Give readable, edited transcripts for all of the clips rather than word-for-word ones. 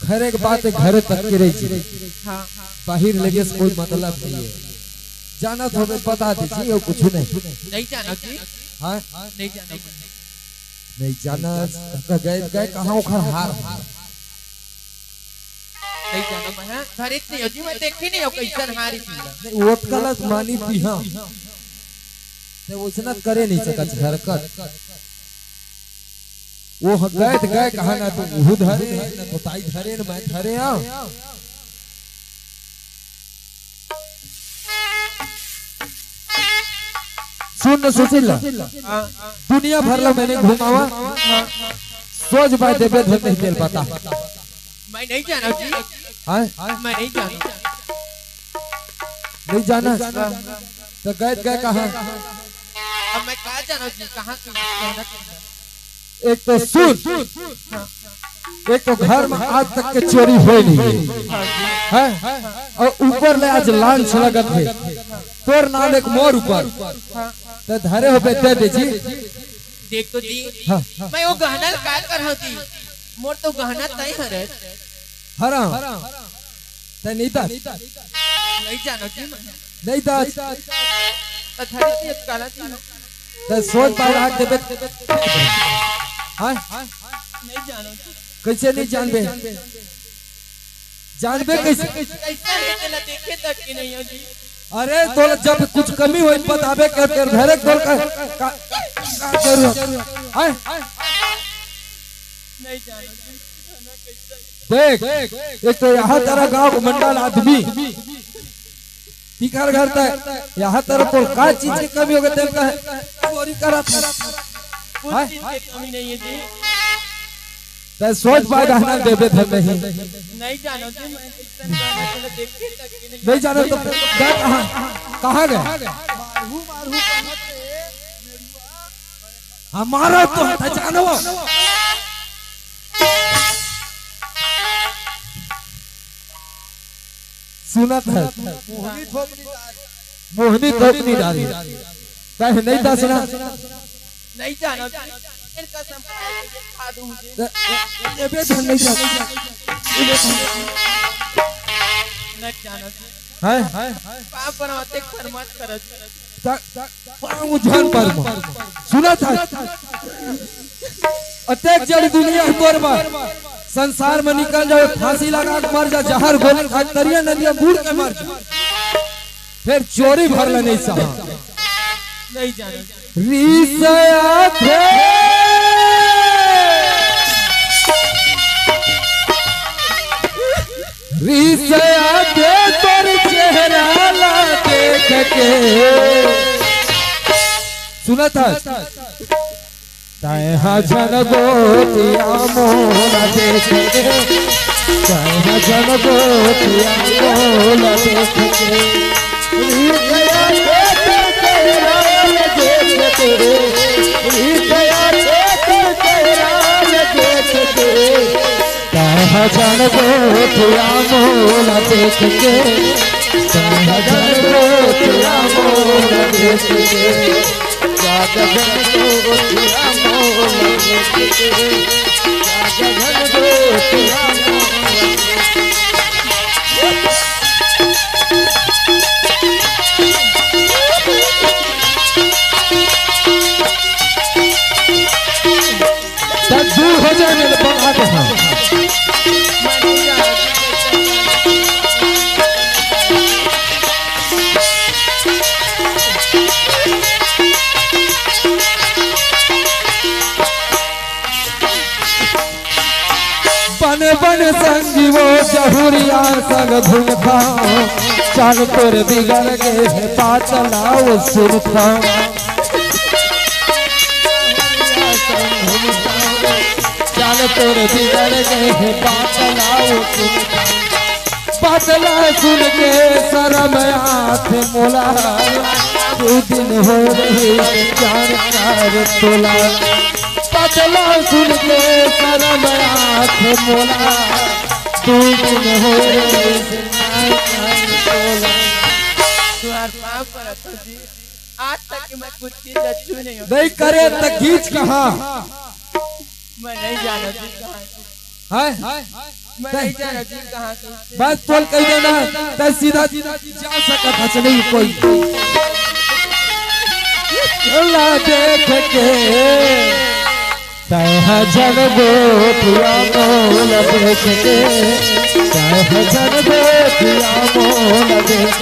घर एक बात है, घर तक के रही बाहर लगे से कोई मतलब नहीं है। जाना तो हमें बता दीजिए और कुछ नहीं जाना जी। हाँ नहीं जाना गए गए कहाँ उखड़ हार नहीं जाना मैं खरीद नहीं हो जी, मैं देखी नहीं हो कैसन हारी थी नहीं वो गलत मानी थी। हाँ तो उसने करे नहीं सकत हरकत वो गए गए कहा ना तो वो धरे ना तो ताई धरे ना मैं धरे। सुन सुशील दुनिया भर ला मैंने घुमावा सोच बाय देवे धर नहीं चल पाता। मैं नहीं जाना जी। हाँ मैं नहीं जाना। नहीं जाना तो गए गए कहाँ? अब मैं कहाँ जाना जी, कहाँ एक तो सुन एक तो घर में आज तक के चोरी हुई नहीं है और ऊपर ले आज लांच लगत है तोर नाम एक मोर ऊपर तो धरे हो पे दे दे जी। देख तो जी मैं वो गहना काय कर होती मोर तो गहना तय हरे हरा ते नहीं था नहीं जाना जी। नहीं था तो धरे से काला थी तो सोच पाए हाथ देबे। हां नहीं जाना कैसे नहीं जानबे जानबे कैसे कैसे चला देखे तक कि नहीं हो जी। अरे तो जब कुछ कमी होई बताबे कर घरे तोल का करू हां नहीं जाना देख एक तो यहाँ तेरा गांव का मंडल आदमी टिकर घर तक यहाँ तरफ तो का चीज की कमी हो गई तेल का चोरी करा था कुछ चीज की कमी नहीं है जी। ते सोच पाए गहना देवे धर नहीं जानो जी। मैं देखे तक नहीं जानो तो गए कहाँ गए? हमारा तो है जानो सुना था मोहनी थोपनी डाली कहे नहीं था सुना नहीं जाना इनका खा दूं ये भी नहीं जाना नहीं जाना है पाप बनाते फरमात करत उजान पर सुना था अटैक जड़ी दुनिया तोर बार संसार में निकल जाए फांसी लगा के मर जा जहर गोली खा तरिया नदिया बूढ़ के मर जा फिर चोरी भर ले नहीं सहा नहीं जाना रीसया थे रीसया थे तोर चेहरा ला देख के सुना था ताहा जन गोतिया मोला देख के ताहा जन गोतिया मोला देख के रीसया थे तेरा देख के रीसया थे तेरा देख के ताहा जन गोतिया मोला देख के ताहा जन गोतिया मोला देख के दूर हो जाए मेरे बात बन बन संजीवो जहुरिया संग धुनखा चल तोर बिगड़ गए पाचलाओ सुरखा चल तोर बिगड़ गए पाचलाओ सुरखा बदला सुन के शर्म हाथ मोला दो दिन हो रही जानकार तोला बदला सुन के शर्म हाथ मोला दो दिन हो रही तुम्हार पाप पर तो जी आज तक मैं कुछ चीज अच्छी नहीं करे तो खींच कहा मैं नहीं जाना जी है मैं नहीं जाना जी कहाँ से। बस तोल कह देना तो सीधा जा सकता चले कोई अल्लाह देख के तह जन बोतिया मोल देख के तह जन बोतिया मोल देख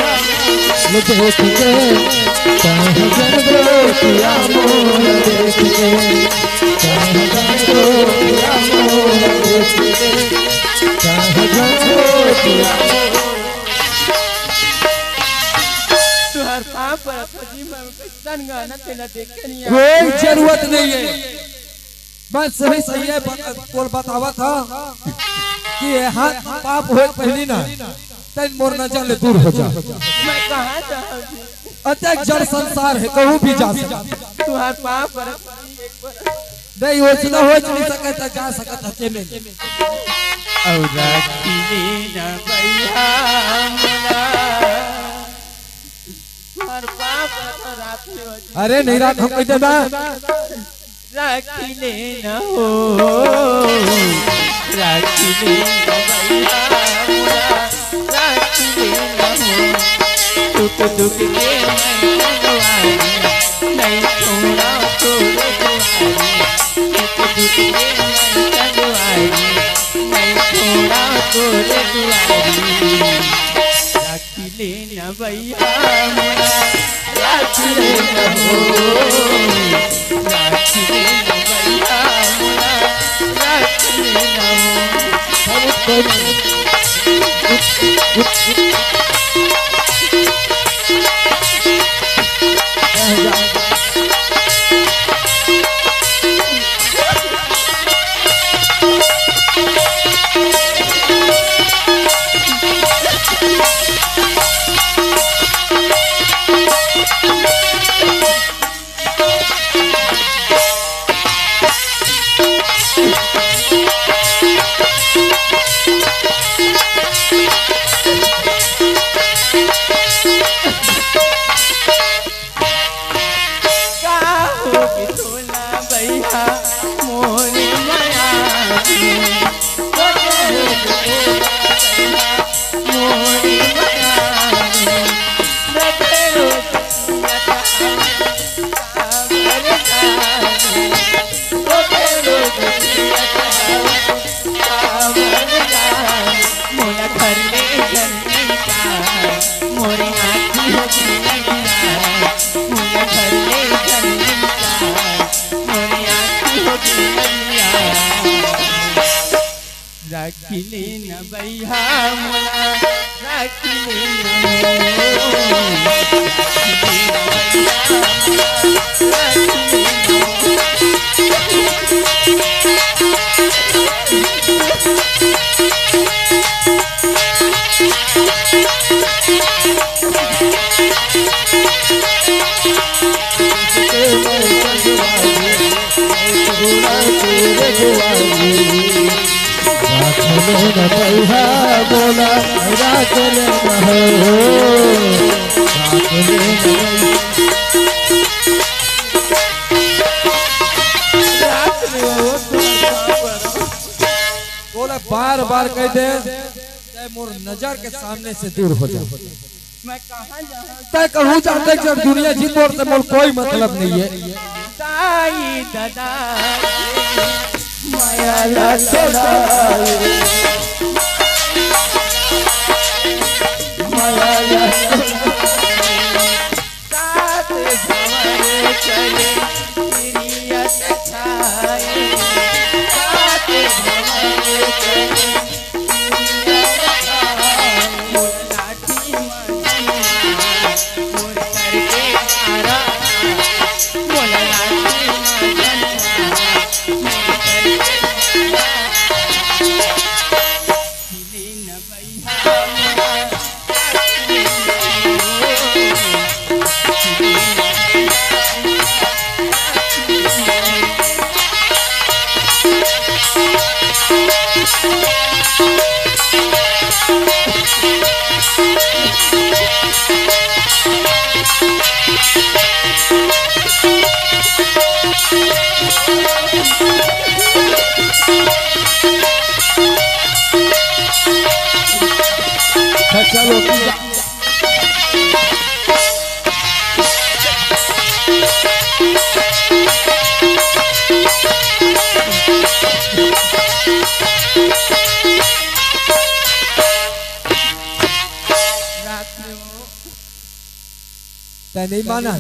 देख के तह जन बोतिया मोल देख के तह जन बोतिया मोल देख के तह जन बोतिया तुहर पाँव पर जी मैं कैसन गाना तेला देखे नहीं कोई जरूरत नहीं है बस सही सही है बोल बतावा था कि हाथ पाप हो पहली ना तन मोर नजर ले दूर हो जा। मैं कहाँ जाऊँ जी अतक जड़ संसार है कहूँ भी जा सकता तुहर पाँव पर नहीं हो सुना हो नहीं सकता जा सकता चे में और राखी न भैया मुला तुहर पाँव पर रात में हो जी। अरे नहीं रात हम कह देना राखी लेना हो राखी लेना भैया मुला राखी लेना हो दुख दुख के मन लगवाए नहीं छोड़ा तोरे दुआरे दुख दुख के मन लगवाए नहीं छोड़ा तोरे दुआरे राखी लेना भैया मुला राखी लेना हो राखी लेना भैया मुला राखी लेना हो राखी लेना भैया मुला राखी लेना बोला राखल बोला बार बार कह दे मोर नजर के सामने से दूर हो जा। मैं कहाँ जाऊँ तय कहूँ चाहते जब दुनिया जीत और मोर कोई मतलब नहीं है ताई दादा माया छोड़ा माया साथ भंवर चले प्रियत छाए साथ भंवर चले चलो नहीं माना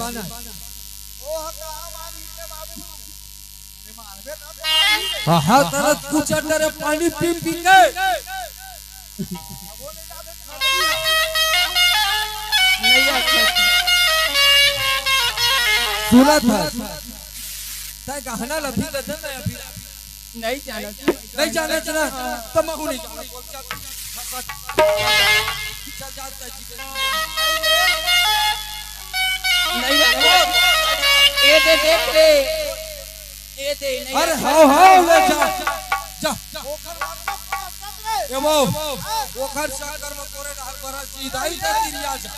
हाँ तरह कुछ अंदर पानी पी पी के सुना था तय गहना लफी गदन नहीं अभी नहीं जाना तो मैं नहीं जाना चल जाता नहीं ये दे देख ले ये दे नहीं अरे हां ले जा ये वो ओखर शंकर में तोरे हर बरस सीधा ही दिरिया जा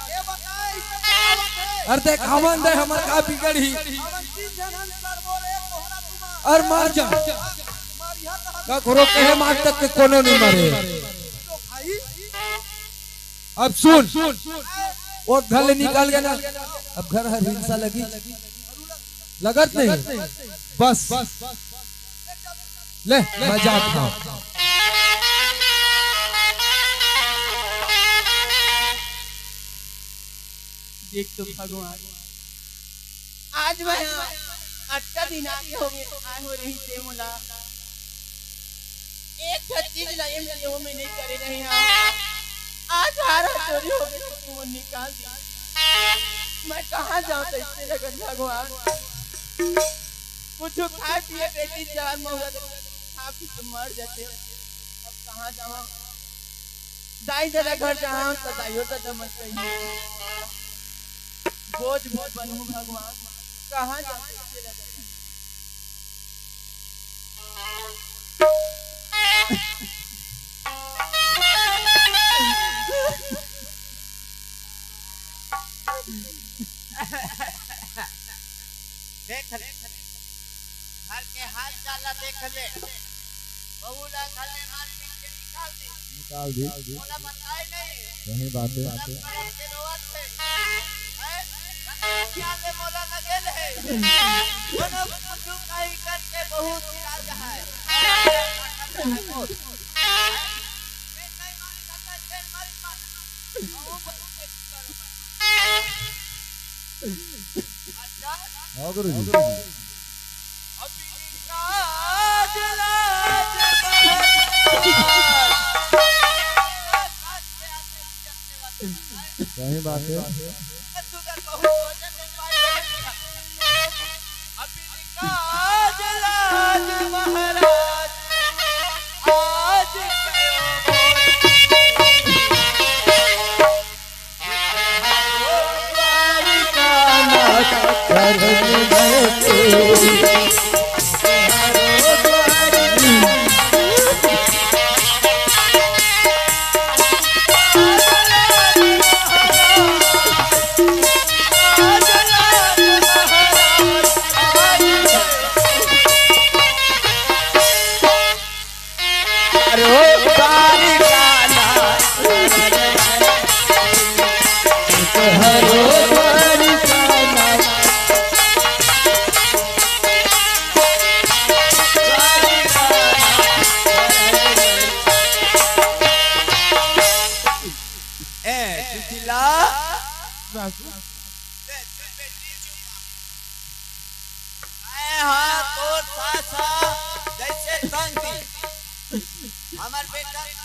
अरे देख हमन दे हमर का बिगड़ी और मार जा का घरो कहे मार तक के कोनो नहीं मरे अब सुन वो घर ले निकाल गया ना अब घर हर हिंसा लगी लगत नहीं बस ले मजाक था देख तो भगवान आज मैं 8 दिन आगे हो गए आए हो रही थे मुला एक चीज लाए मैं नहीं करे नहीं आज हारा चोरी हो गई तू वो निकाल दिया मैं कहां जाऊं तो इससे लगन भगवान कुछ खा पिए बेटी चार मौला खा पी तो मर जाते अब कहां जाऊं दाई जरा घर जाऊं तो दाइयो तो मत कहिए बोझ बनूं भगवान कहां जाऊं इससे लगन देख ले घर के हाथ डाला देख ले बहुला खाले मार पीट के निकाल दी बोला बताए नहीं सही बात है के रोवत है क्या ले मोला लगे है कोनो कुछ काई करके बहुत गिरा है हाँ गुरु जी सही बात है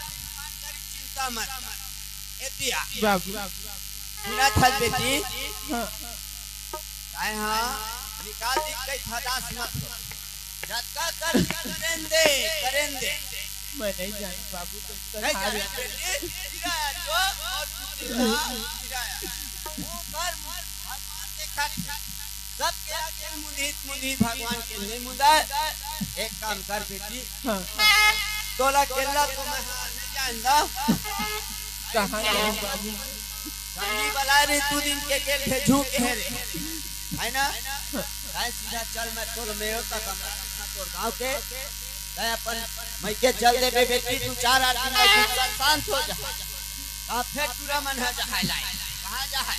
चिंता मत सुना था बेटी हां निकाल दी कई हदास मत जत्का कर करेंगे मैं नहीं जान बाबू तो नहीं जान बेटी गिराया जो और गिराया वो कर भगवान देखा सब के आगे मुनीत भगवान के नहीं मुदा एक काम कर बेटी तोला केला को मैं नहीं जानदा कहाँ जाऊँ बाबू? संगी बला रे तू दिन के गेल है झूक है रे है ना काय सीधा चल मैं तोर में होता कमरा तोर गांव के काय अपन मैं के चल दे बेटी तू 4 आदमी में गुस्सा शांत हो जा का फिर पूरा मन है जा हाईलाइट कहां जा है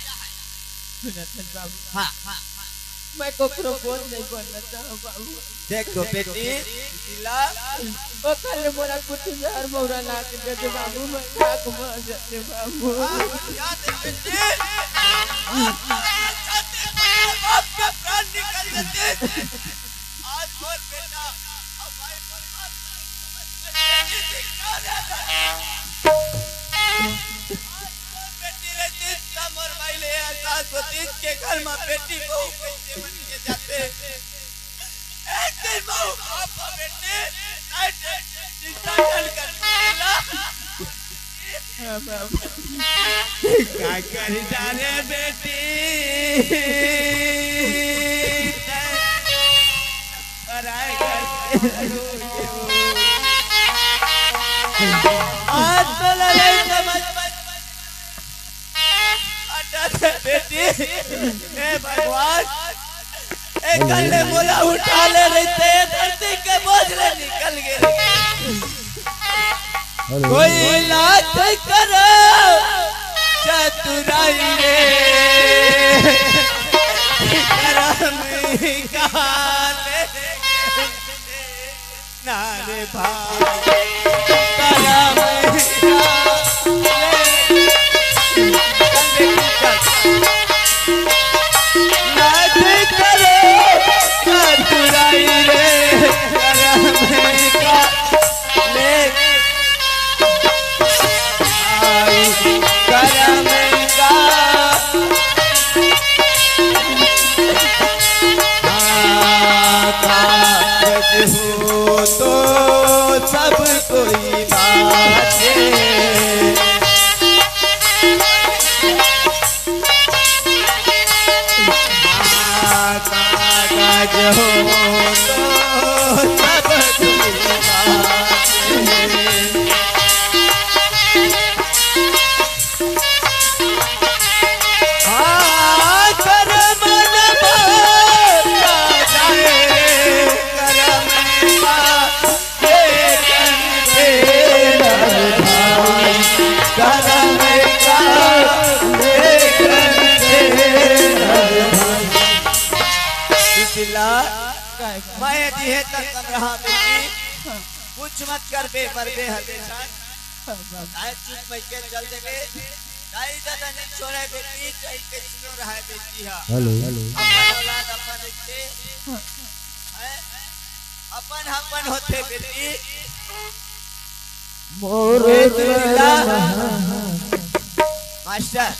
सुनत बाबू हां हां मैं कोकरो बोल नहीं बनना चाहूँ बाबू। देख तो बेटी दिला ओ कल मोरा कुछ यार मोरा ला के दे दे बाबू मैं खाक मर जाते बाबू। याद है बेटी बाप का प्राण निकल जाते आज मोर बेटा अब भाई बेटी रे जिसका मोर भाई ले आकाश सतीश के घर में बेटी बहू कैसे बन के जाते एक दिन बहू पापा बेटे नाइट चिंता चल कर मिला हां बाबू क्या कर जा रे बेटी कराए आज तो लड़ाई समझ अटक बेटी ए भगवान एक गले बोला उठा ले रहते धरती के बोझ ले निकल गए कोई लाख करो चतुराई रे करम काले नारे भाई करम लाख करो चतुराई रे करम काले करम काज हो तो सब कोई बातें काज हो तो सब कोई बातें मैं दिहे तक कर रहा बेटी कुछ मत कर बे पर बे हमेशा आए चुप मैं के चल देबे दाई दादा ने छोड़े बेटी चाहे के सुनो रहा बेटी हां हेलो अपन औलाद अपन देखते है अपन होते बेटी मोरे मास्टर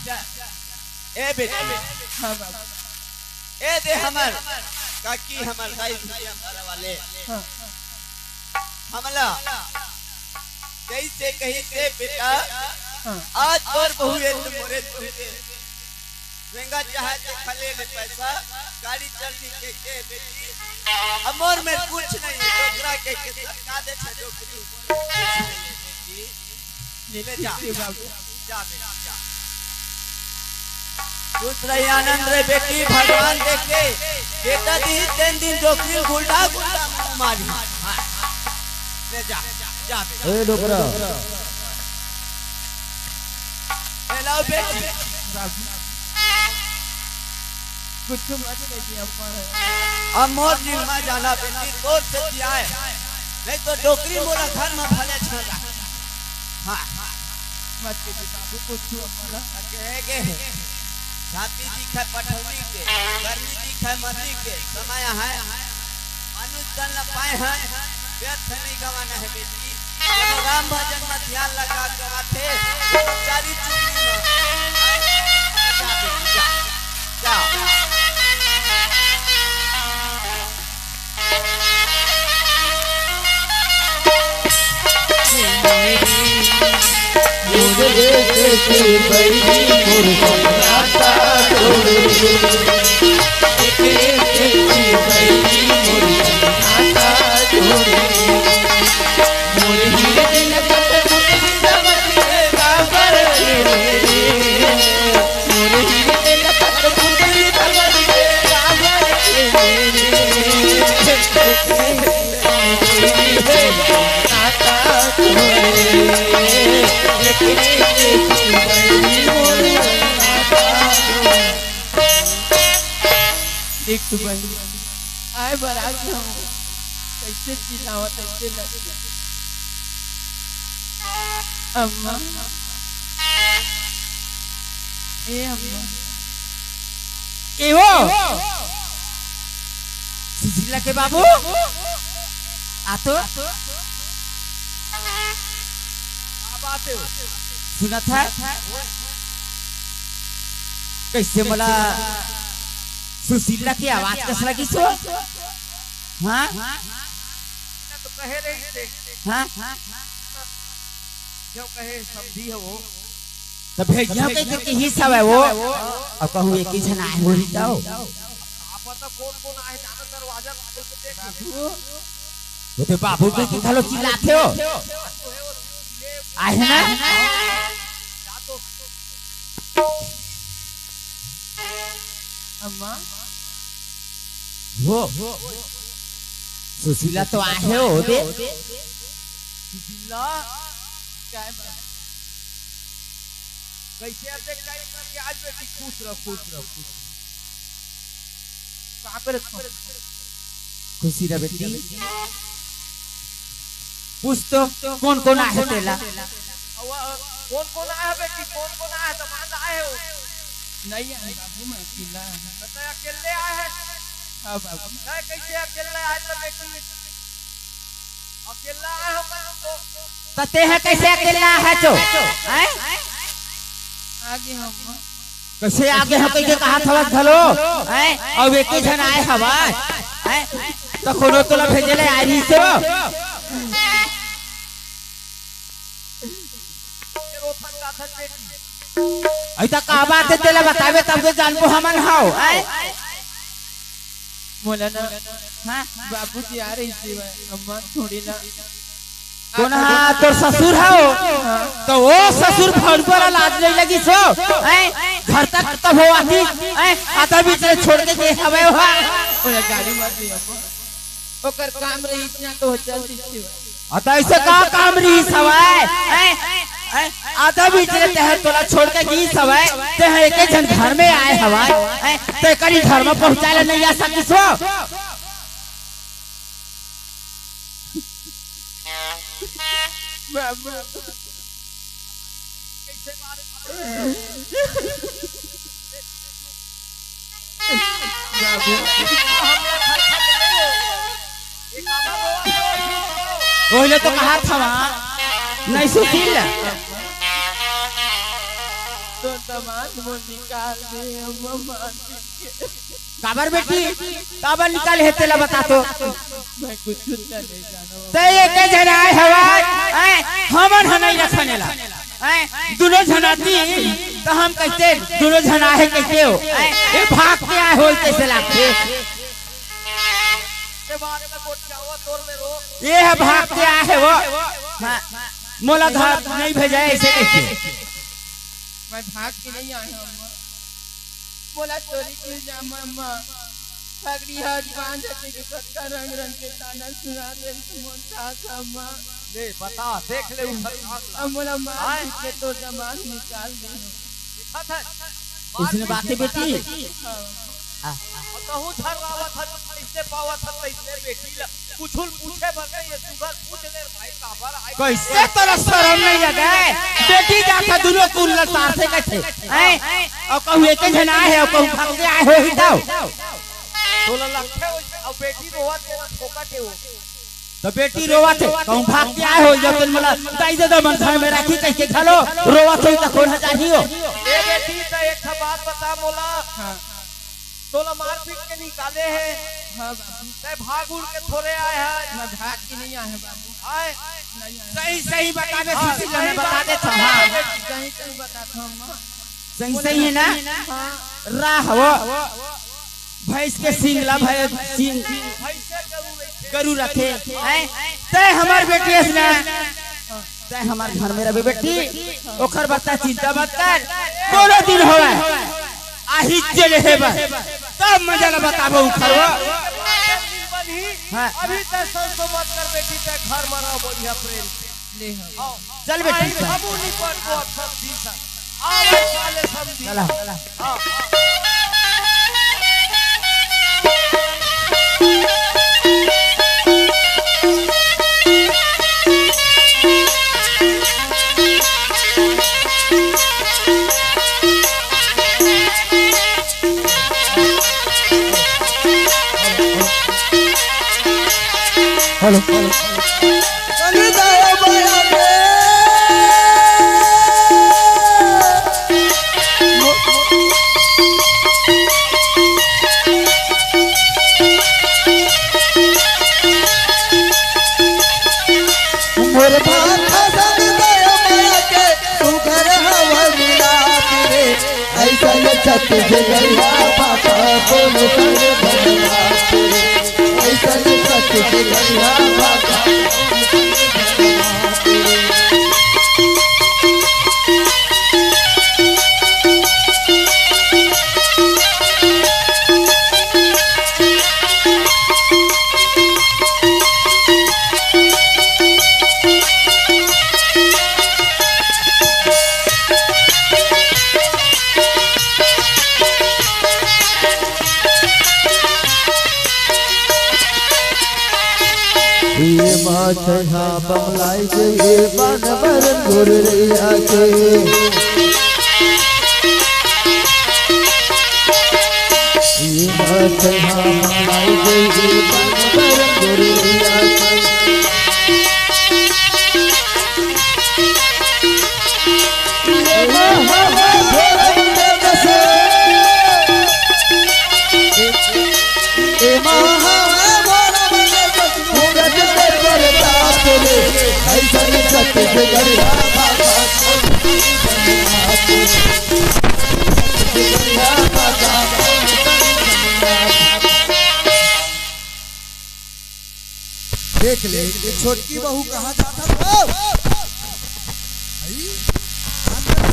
ए बेटी हां बाबू ए दे हमर काकी हमर दाई दुनिया भर वाले हमला कैसे कहीं से बेटा आज तोर बहू है मोरे तुझे महंगा चाहे तो खले ले पैसा गाड़ी चलती के बेटी अमर में कुछ नहीं है डोकरा के सरकार दे छे डोकरी ले जा बाबू जा बेटी जा खुश रही आनंद रे बेटी भगवान देखे बेटा दी 3 दिन डोकरी गुंडा गुंडा मारी हां ले जा जा बेटा ए डोकरा हेलो बेटी बाबू कुछ मत नहीं अपन अमोर निर्मा जाना बेटी तोर से दिया है नहीं तो डोकरी मोरा घर में भले छड़ा हां मत के बाबू कुछ हमारा कहेगे छाती दिखे पठौनी के गर्मी दिखे मती के समय है मनुष्य चल न पाए हैं व्यर्थ नहीं गवाना है बेटी चलो राम भजन में ध्यान लगा गवाते चारी चुगली में जा बेटी जा जा तो बहन आए बरा के हम कैसे चिल्लावत ऐसे लगे अम्मा ए अम्मा ए वो सुशीला के बाबू आ तो बात है सुना था कैसे मला सुशीला की आवाज कस लगी सो हाँ तो कहे रही थे हाँ जो कहे समझी है वो तो भेजियो के करके ही सब है वो अब कहूँ एक ही जन आए हो ही जाओ आप पता कौन आए जाना दरवाजा खोल के देखो वो तो बाबू के खालो चिल्लाते हो आए ना अम्मा वो सुशीला तो आए हो दे सुशीला क्या कैसे अब देख काई करके आज बेटी खुश रहो कहां पर खुशी रह बेटी पूछ तो कौन आए तेला कौन आया बेटी कौन आया तमाम आए हो नहीं है बाबू मैं अकेला बताया अकेले आए हैं हां बाबू नहीं कैसे अकेले आए तो बेटी अकेला आए हो तते है कैसे अकेला है तो हैं आगे हम कैसे आगे हम कैसे कहा था भलो हैं अब एक ही जन आए हवा हैं तो कोनो तोला भेजले आई तो ऐसा का बात है तेला बतावे तब तो जानबो हमन हाओ मौलाना हां बाबूजी आ रही थी अम्मा थोड़ी ना कौन हां तोर ससुर हो तो वो ससुर फोन पर लाज नहीं लगी सो घर तक कब हो आती आधा बीच में छोड़ के जे हवे हो ओए गाड़ी मत दी अम्मा ओकर काम रही इतना तो जल्दी थी अत ऐसे का काम रही सवाय आधा बीच में तह तोला छोड़ के गी सवाय तह एक जन घर में आए हवाय ते करी घर में पहुंचाले नहीं आ सकी सो बाबू कैसे ओहिले तो कहा था नहीं सुशील तो दामाद वो निकाल दे अम्मा काबर बेटी काबर निकाल है तेला बता तो मैं कुछ नहीं जानो ते एक जन आए हवा हमन ह नहीं रखने ला दोनों जनाती तो हम कैसे दोनों जना है कैसे हो ये भाग के आए हो कैसे लागते ये है भाग के आए है वो मोला घर नहीं भेजा ऐसे कैसे मैं भाग के नहीं आया अम्मा बोला चोरी की जामा अम्मा पगड़ी हाथ बांध के कटका रंग के ताना सुना दे तुम था अम्मा ले बता देख ले अम्मा मार के तो जमान निकाल दे इसने बातें बेटी कहूं धरवावा था इससे पावा था इसने बेटी कुछुल पूछे बगे ये सुगर पूछ ले भाई काबर आए कैसे तेरा शर्म नहीं लगा बेटी जाता दोनों कुल तार से कैसे हैं और कहूं एक जना है और कहूं भाग के आए हो ही जाओ तोला लखे और बेटी रोवा तेरा ठोका के हो तो बेटी रोवा थे कहूं भाग के आए हो जब तुम मला दाई दे मन घर में राखी कैसे खलो रोवा थे तो कौन हजार ही हो ए बेटी तो एक बात बता मोला तोला मार पीट के निकाले हैं हां बाबू ते भाग उड़ के थोड़े आए हैं मैं भाग के नहीं आए बाबू आए सही सही बता दे सुशीला मैं बता दे था हां सही सही बता था अम्मा सही सही है ना हां राह वो भैंस के सिंगला भैंस सिंग गरु रखे ते हमार बेटी है ना ते हमार घर में रहे बेटी ओखर बता चिंता मत कर कोनो दिन होवे आही चले है तब मजा न बताबो उखरवा हां अभी तक संतो मत कर बेटी ते घर में रहो बढ़िया प्रेम ले चल बेटी हम नहीं पर को सब दिन सा आओ वाले समझी चला हां हेलो मोर भाषा संग दया माया के तू घर हवा मिला रे ऐसा छत जगैया बाबा बोल कर भगवा रे ऐसा छत जगैया बाबा ये बात है बमलाई जे बनवर गुररिया के ये बात है बमलाई जे बनवर गुररिया के ये महावा भोले बसे ए महावा ऐसा छत जगैया बाबा देख ले ये छोटकी बहू कहाँ जाता था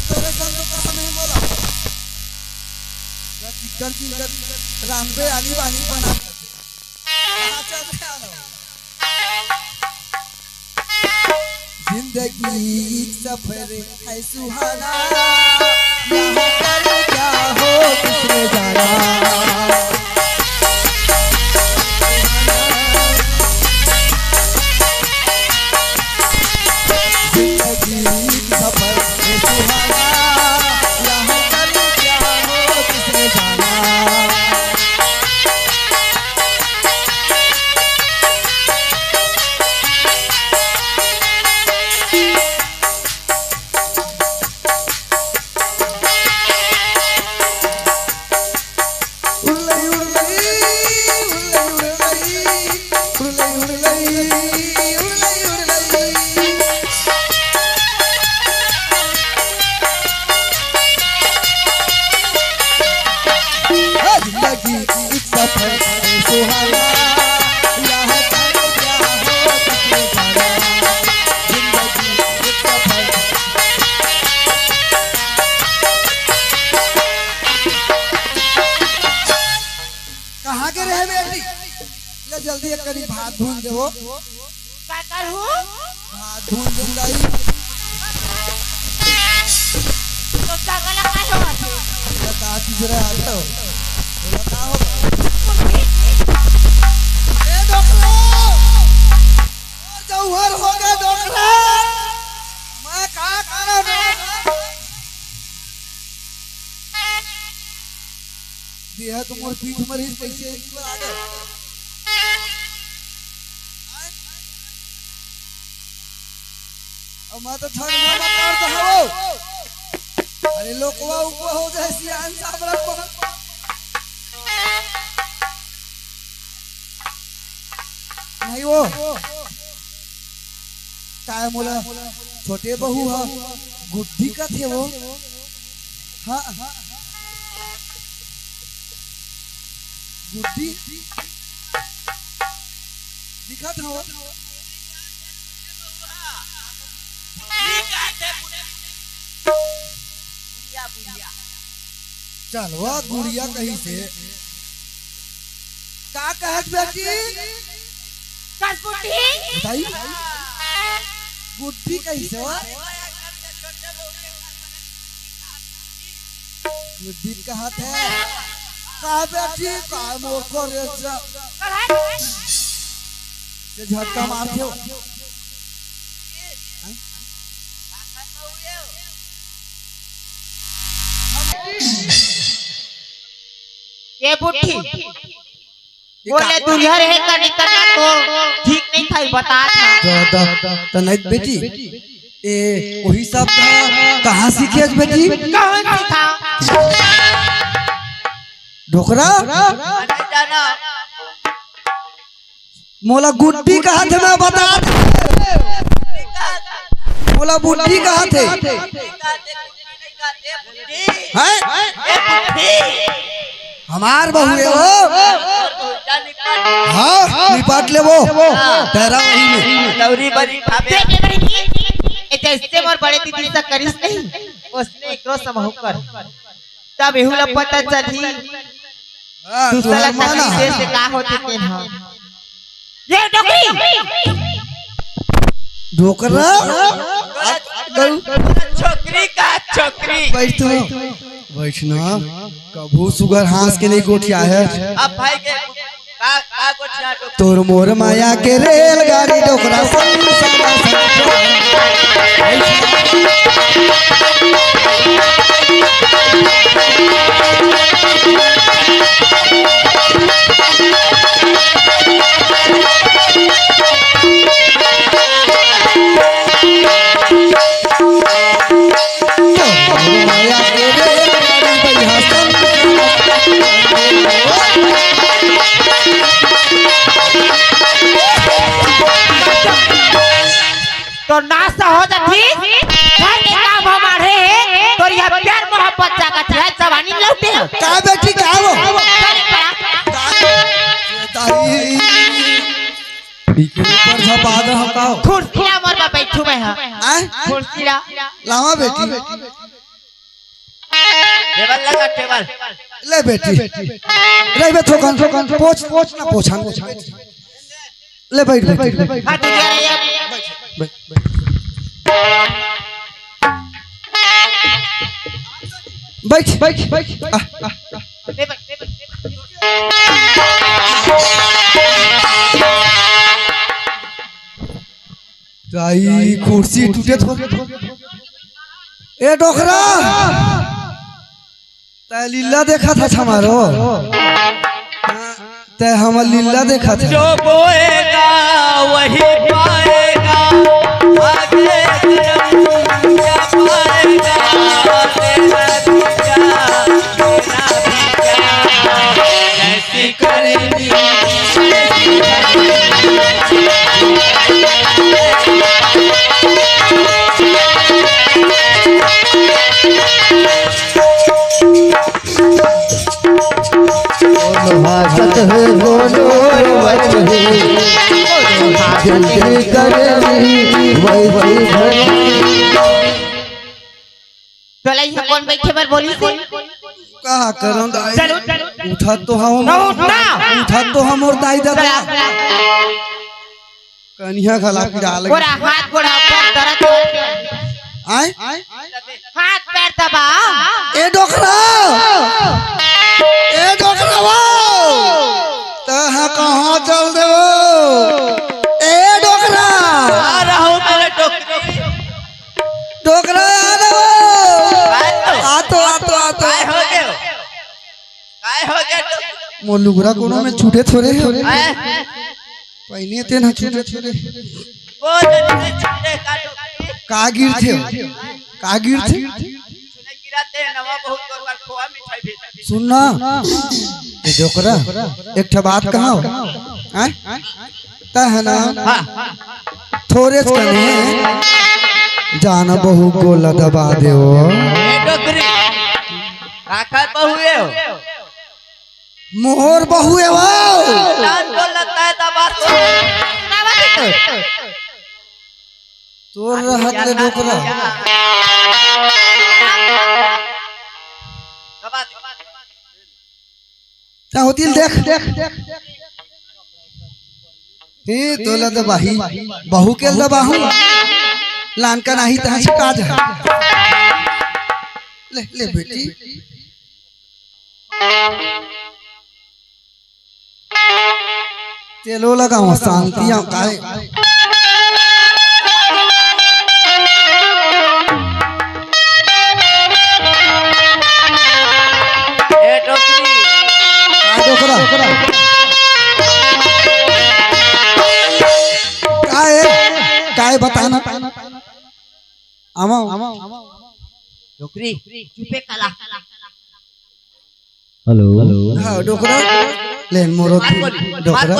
तोरे संग कहाँ नहीं बोला रामबे आली वाली बना कहाँ चल रहा है जिंदगी सफर है सुहाना यहाँ पर क्या हो किसने जाना जिंदगी सफर है सुहाना यहाँ पर क्या हो किसने जाना जल्दी एक करी भात धुन देवो का करू भात धुन दूंगाई तो सगला काय होत बता तुझरे आतो बता हो ए डोकला और जौहर हो गया डोकला मैं का करो देह तुमर पीठ मरी कैसे इस आ गए मैं तो ठग ना कर दो अरे लोकवा ऊपर हो जाए सियान साबरा को नहीं वो काय मोला छोटे बहू है गुड्डी का थे वो हाँ गुड्डी दिखा था वो चल वो गुड़िया कहीं से का कहत बेटी कटपुटी बताई गुड्डी कहीं से वो गुड्डी का हाथ है का बेटी का मोर को रे ये झटका मारते हो ये बुट्ठी बोले दुल्हन है का निकलना तो ठीक नहीं था बता था तो नहीं बेटी ए वही सब कहाँ सीखे बेटी कौन सीखा ढोकरा नहीं जाना मोला गुड्डी का हाथ में बता मोला बुड्ढी का हाथ है हमार बहू है वो हाँ निपाट ले वो तेरा वही में लौरी बड़ी भाभी इससे मोर बड़े दीदी से करिस नहीं उसने एकरो समूह कर तब एहुला पता चली दूसरा माना तकलीफ से का होते के ना ये डोकरी ढोकरा छोकरी का छोकरी बैठना कभू सुगर हांस के नहीं गोठिया है अब भाई के का गोठिया तोर मोर माया के रेलगाड़ी डोकरा तो नासा हो जाती घर के काम हमारे तो यह प्यार मोहब्बत जागत है जवानी लौटे का बेटी का वो ताई के ऊपर झपा दे हम का कुर्सिया मोर पे बैठू मैं हां हैं कुर्सिया लावा बेटी टेबल लगा टेबल ले बेटी ले बे थोकन पोछ ना पोछान ले बैठ हां तू जा रही बैठ ताई कुर्सी टूटे थो ए डोकरा तै लीला देखा था हमारो तै हम लीला देखा था जो बोएगा वही पाएगा आगे करम क्या पाएगा तेरा दूजा मेरा भी कैसी करेंगी भाषत है बोलो जल्दी करेगी वही चले ही कौन बैठे पर बोली से कहा करम दाई चलो उठा तो हम उठा तो हम और दाई दादा कन्या गला पिरा लगे गोरा हाथ गोरा पर दर्द आए हाथ पैर दबा ए डोकरा वो तहा कहां चल देवो ए डोकरा आ रहा हूं तेरे टोकरी डोकरा आ देवो आ तो काय हो गया मोलुगरा कोनो में छूटे थोड़े हैं पहले ते ना छूटे थोड़े वो नहीं छूटे का टोकरी का गिर थे गिराते नवा बहुत तोर खोआ मिठाई भेज सुनना ए डोकरा एक ठा बात कहां हैं ता है ना थोड़े कने जाना बहू गोला दबा देओ ए टोकरी आखर बहुए हो मोहर बहू है वो लाल को लगता है दबा तोर रहत ले डोकरा दबा ता होतिल देख हे तोला दबाही बहू के दबाहू लान का नहीं ता काज है ले बेटी तेलो लगाओ शांतियां काहे ए टोकरी डोकरा है बताना। आमा डोकरी चुपे कला हेलो हाँ डोकरा ले मोरोत डोकरा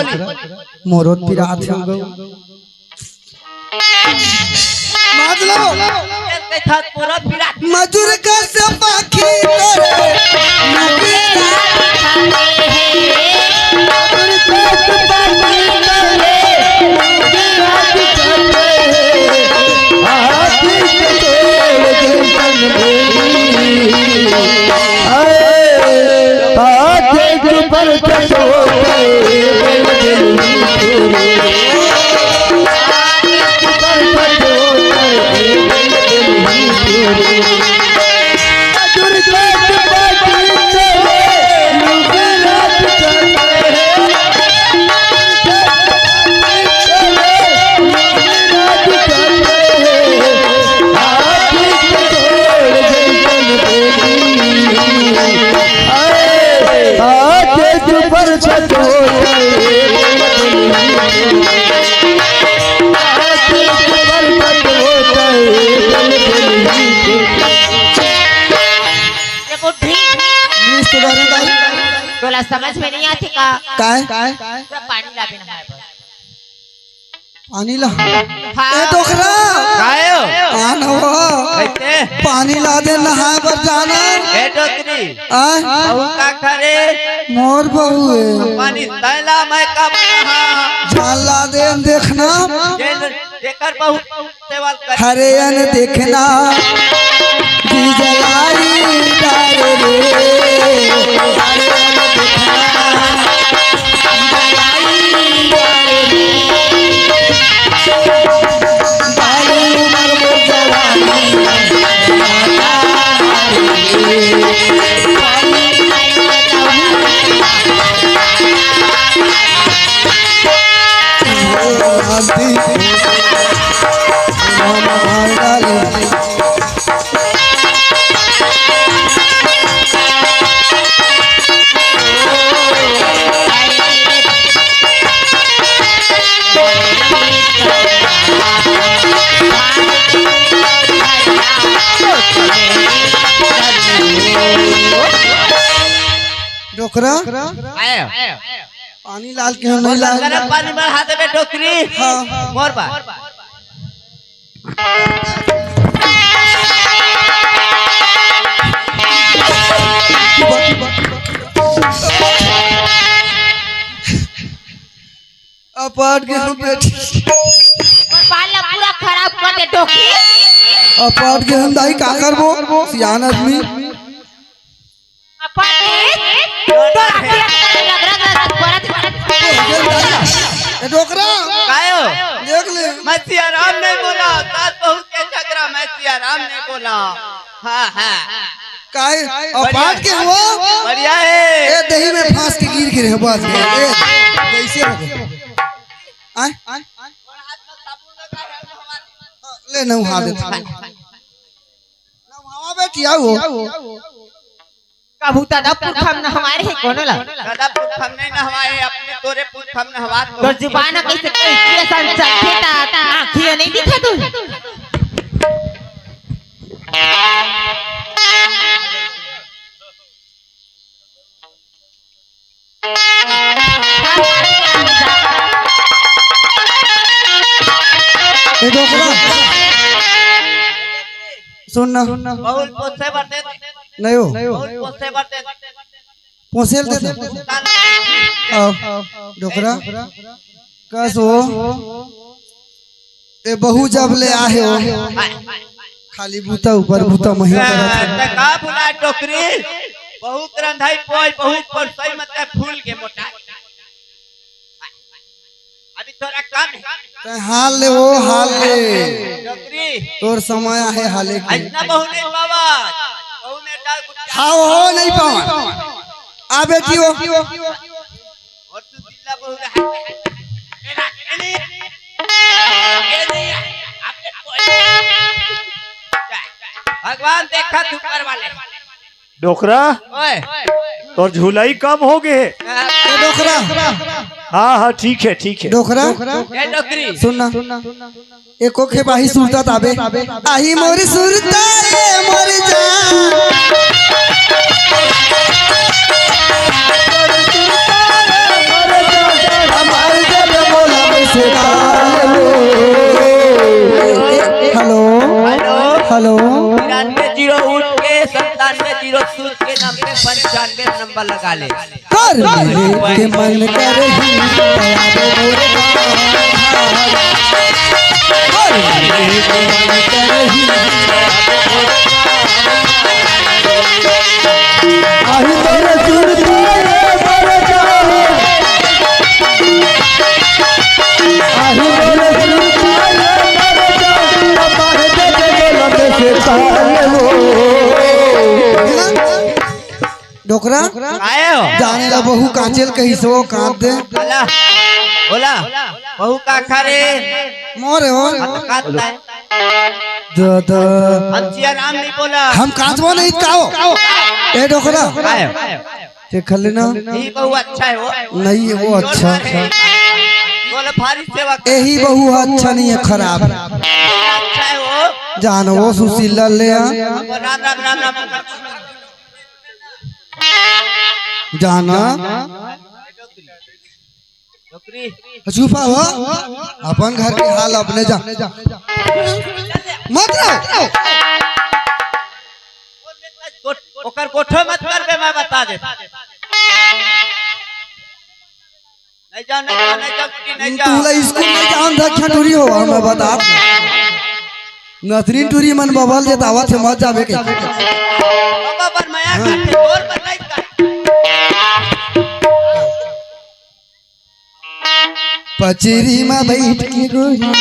मोरोत पिरात हो गो मतलब के साथ पूरा फिरा मजूर का सब पाखी तोरे तोला समझ में नहीं आती का काय पानी ला बिना है पानी ला हाँ। ए डोकरा कायो आन हो कैसे पानी ला दे नहाए पर जाना ए डोकरी आ बहू का करे मोर बहू है पानी तैला मैं का बना जान ला दे देखना जेकर बहू सेवल कर हरेयन देखना जी जलाई डारे रे हरेयन देखना जलाई डारे रे बालू उमर मोर जवानी डोकरा आयो पानी लाल क्यों नहीं लाल गरम पानी में हाथ में डोकरी हाँ। मोर बा अपाट के हम बेटी पाला पूरा खराब कर दे डोकी अपाट के हम दाई का करबो सियान आदमी ए डोकरा कायो देख ले मैं सिया राम ने बोला सास बहू के झगड़ा मैं सिया राम ने बोला हाँ हाँ काय अपाट के हो बढ़िया है ए दही में फांस के गिर गिर बस गए ए कैसे हो गए आय ले न उहा दे न उहा बेटी आओ कबूतर दा पुरखम न हमारे है कोनो ला दादा पुरखम नहीं नहवाए अपने तोरे पुरखम नहवा तो जुबान कैसे कैसे संचल ता आंखियां नहीं दिखा तू ए डोकरा सुन ना बहुत पोसे बरते नहीं हो बहुत पोसे बरते पोसेल दे दे आओ डोकरा कस हो ए बहु जब ले आहे हो खाली बूता ऊपर बूता मही करत का बुला टोकरी बहुत रंधाई पोई बहुत परसई मतलब फूल के मोटा अभी थोड़ा कम है ते हाल ले वो हाल ले टोकरी तोर समय आहे हाले की इतना बहु नहीं पावा बहु में डाल कुछ हां हो नहीं पावा आ बेटी हो और तू दिल्ला बहु रहा भगवान देखा तू ऊपर वाले डोकरा ओए तोर झुलाई कम हो गए ए डोकरा हाँ हाँ ठीक है ठीक है। डोकरा ए डोकरी सुनना एको खेबाही सुरता ताबे आही मोरी सुरता रे मोरी जान हमारे जब बोला से हेलो हेलो हेलो 93 उठ के 97 सूद के नाम पे 95 नंबर लगा ले। कर मेरे के मन कर ही दया दे मोरे कर मेरे के मन कर ही आही तेरे सुरता रे मोरे जान आही तेरे सुरता रे मोरे जान हमारे जब बोला से डोकरा आए हो जाने ला बहु कांचेल कही सो कांद दे बोला बोला बहू का खरे मोरे हो काटता है दादा हम चिया नाम नहीं बोला हम कांचबो नहीं काओ ए डोकरा आए देख लेना यही बहू अच्छा है वो नहीं है वो अच्छा बोला फारिश सेवा यही बहु अच्छा नहीं है खराब अच्छा है वो जान वो सुशीला ले आ राम राम राम राम जाना डोकरी छुपा हो अपन घर के हाल अपने जा मत रहो ओकर कोठो मत कर बे मैं बता दे नहीं जाओ नहीं जाओ नहीं जाओ बेटी नहीं तू जाओ ला स्कूल में जान था क्या टूरी हो मैं बता नसरीन टूरी मन बबल जे दावा थे मत जावे के बाबा पर माया करते और बताई का पचेरी में बैठ के गोरी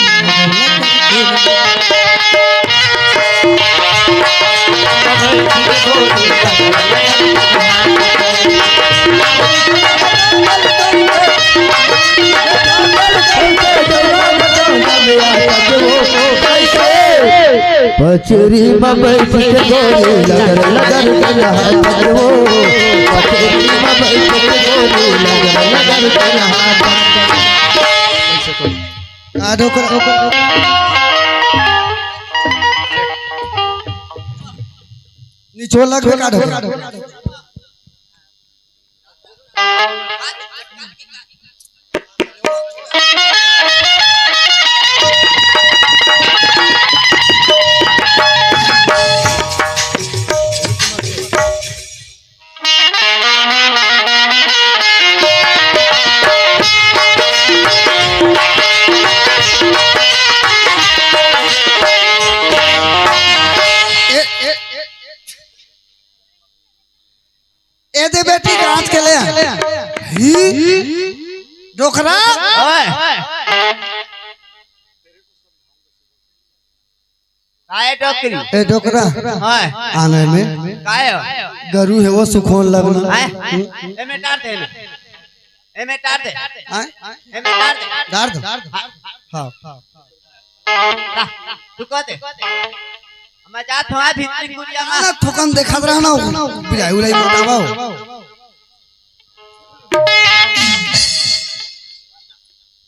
पचेरी में बैठ के गोरी लगन लगन कर रहा है वो पचेरी में बैठ के गोरी लगन लगन कर रहा है निचोड़ लग का ढोकर ए दे बेटी कांच के ले ही डोकरा ओए काहे डोकरी ए डोकरा ओए आने में काहे हो गरु है वो सुखोन लगना ए में डाल दे ए में डाल दे ए में डाल दे दर्द हां तू कह दे मैं जात हूं भीतरी गुड़िया में ना ठोकन देखत रहना बिलाई उलाई बतावा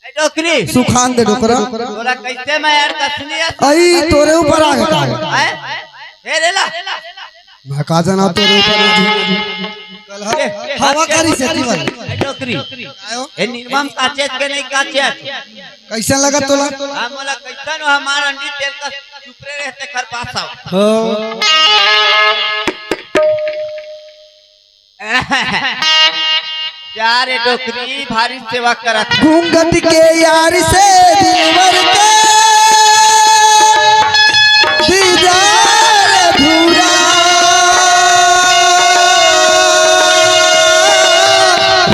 ए डोकरी सुखान दे डोकरा तोरा कैसे मैं यार कसलियत आई तोरे ऊपर आ गया ए रेला मैं का जाना तोरे ऊपर हवा करी से वाली ए डोकरी ए निर्मम काचे के नहीं काचे कैसा लगा तोला हम बोला कैसा नो हमार अंडी तेल का चुपरे रहते घर पास आओ हो यार ए डोकरी भारी सेवा करत घूंघट के यार से दिलवर के दीदार अधूरा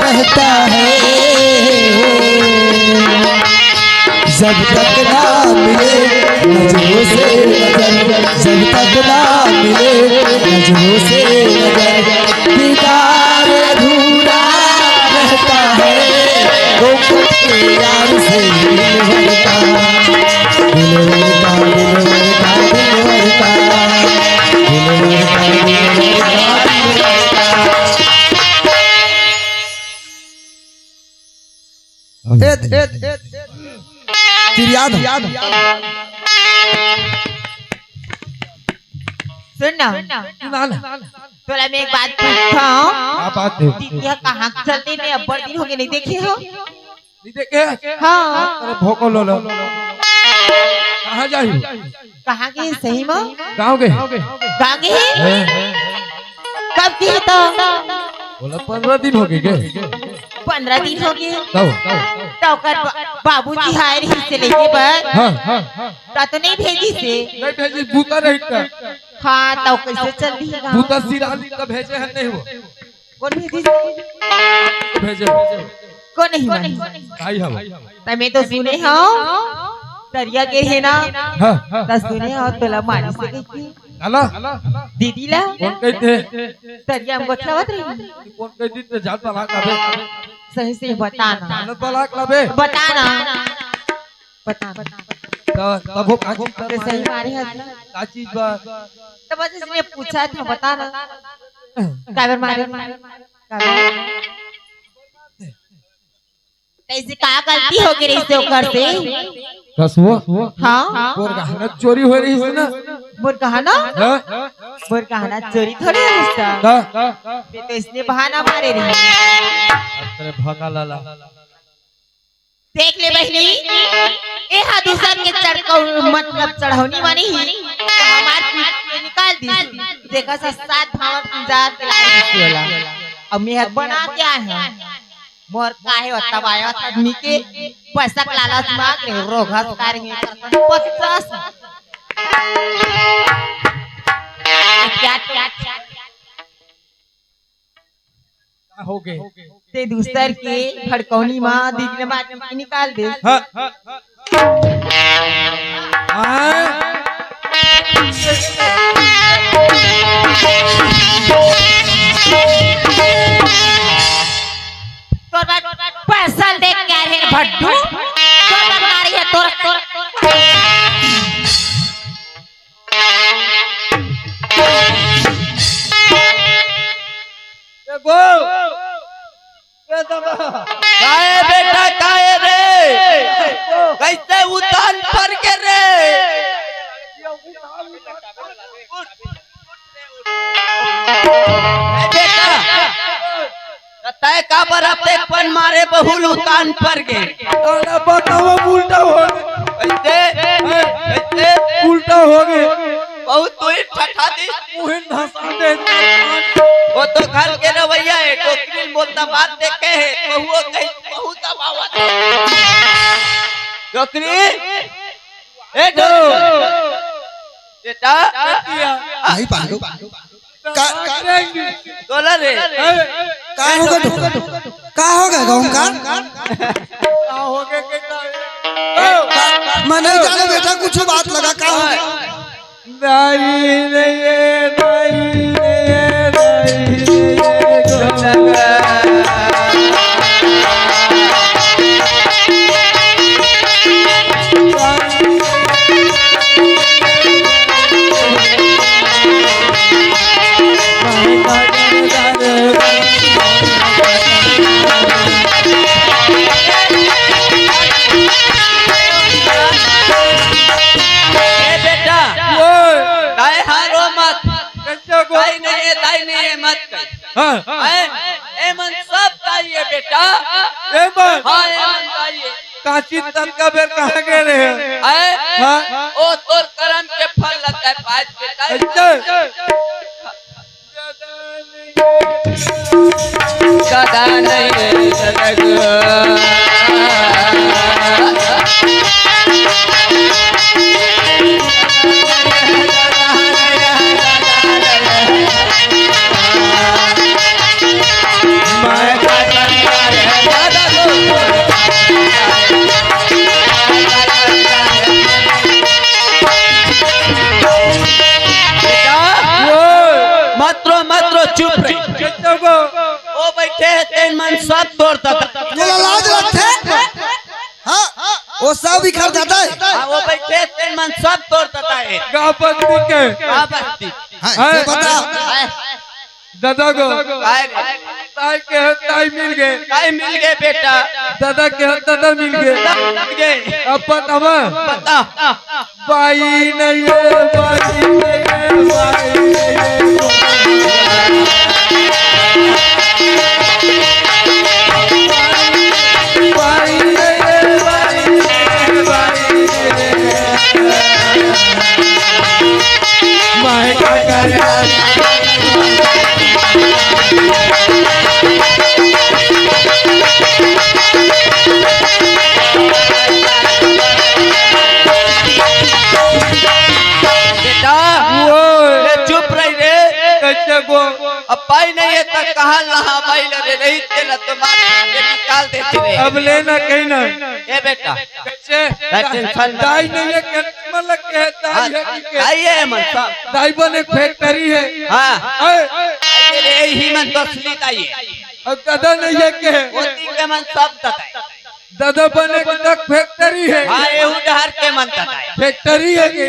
रहता है जब तक ना मिले नजरों से नजर जब तक ना मिले नजरों से नजर दीदार अधूरा रहता है घूंघट के यार से दिलवर का दिलवर का दिलवर का दिलवर का दिलवर का दिलवर का सुन ना, तोला मैं एक बात पूछता हूँ। बात है? दीदिया कहाँ चलते नहीं, अब बड़े दिन हो गए नहीं देखे हो? नहीं देखे? हाँ। अरे भोको लो लो। कहाँ जाही? कहाँ गए सही में? गाँव के? गाँव गए? कब गए तो? बोला 15 दिन हो गए। 15 दिन हो गए। तो कर बाबूजी हायर हिस्से लेके बस। हाँ। तो नहीं भेजी से? नहीं भेजी, भूता रही का। हाँ तो कैसे चल रही है? भूता सिराली का भेजे है नहीं वो। कौन भेजी से? भेजे। कौन नहीं मानी? आई हम। मैं तो सुने हाँ दरिया के है ना। हाँ। तो सुने हाँ तोला मारी से गई थी। अला दीदी ला कौन कहते? दरिया में गोठलावत रही। कौन कहती तो जात तलाक लाबे। सही से बताना। जात तलाक लाबे। बताना। तब वो काची तो सही मारे हाथ ना। का चीज बा? तो बस इसने पूछा था बताना। काबर मारे? कैसे कहा गलती हो गई इससे ओकर से? कसुआ? हाँ। बोर गहना चोरी हो रही है ना? बोर गहना? बोर गहना चोरी थोड़ी है इसका। ये तो इसने बहाना मारे रही। अरे भगा लाला। देख ले बहनी, ए हा दूसरा के चढ़ मतलब चढ़ौनी मानी ही तो हमार पीठ से निकाल दी। देखा सा 7 भावर पूजा के लायक होला। अब मेहर बना के आए हैं। मोर काहे तब आया आदमी के पैसा के लालच मांग ले रोगा करेंगे 50 क्या हो गए ते दूसर के भड़कौनी माँ दीदी ने बात निकाल दे। पैसा देख क्या है भट्टू मारी है तोर काहे बेटा काहे रे कैसे उतान पर के रे बेटा तय का पर अपने पन मारे बहुल उतान पर के बताओ उल्टा हो कैसे उल्टा हो गए बहुत तो ठठा दी मुहिन धसा दे वो तो घर के रवैया है टोकरी बोलता बात देखे है बहुओ कहीं बहुत दबावत टोकरी ए दो बेटा नहीं पांडु बोला रे का होगा गाँव का हो गए मैं नहीं जाने बेटा कुछ बात लगा का होगा बेटा काची तन का बेर कहाँ गए रहे ओ तोर कर्म के फल लगता है पाँच बेटा दादा नहीं चुप वो बैठे तेन मन सब तोड़ता लाज रखते हाँ वो सब बिखर जाता है वो बैठे तेन मन सब तोड़ता है गापत्ती के गापत्ती हाँ बता दादा को ताई मिल गए बेटा दादा के हाथ दादा मिल गए अब बतावा बता बाई नहीं है बाई नहीं मैं क्या करें अब पाई नहीं है तक कहाँ लहा पाई लगे नहीं तेरा तो मार के निकाल देते रे अब लेना कहीं ना ए बेटा कैसे टेंशन दाई नहीं है मतलब के है दाई है कि के दाई है मन साहब दाई बन एक फैक्ट्री है हां रे ही मन बसली दाई अब दादा नहीं है के ओती के मन सब तक दादा बन एक तक फैक्ट्री है हां ये उधार के मन तक फैक्ट्री है के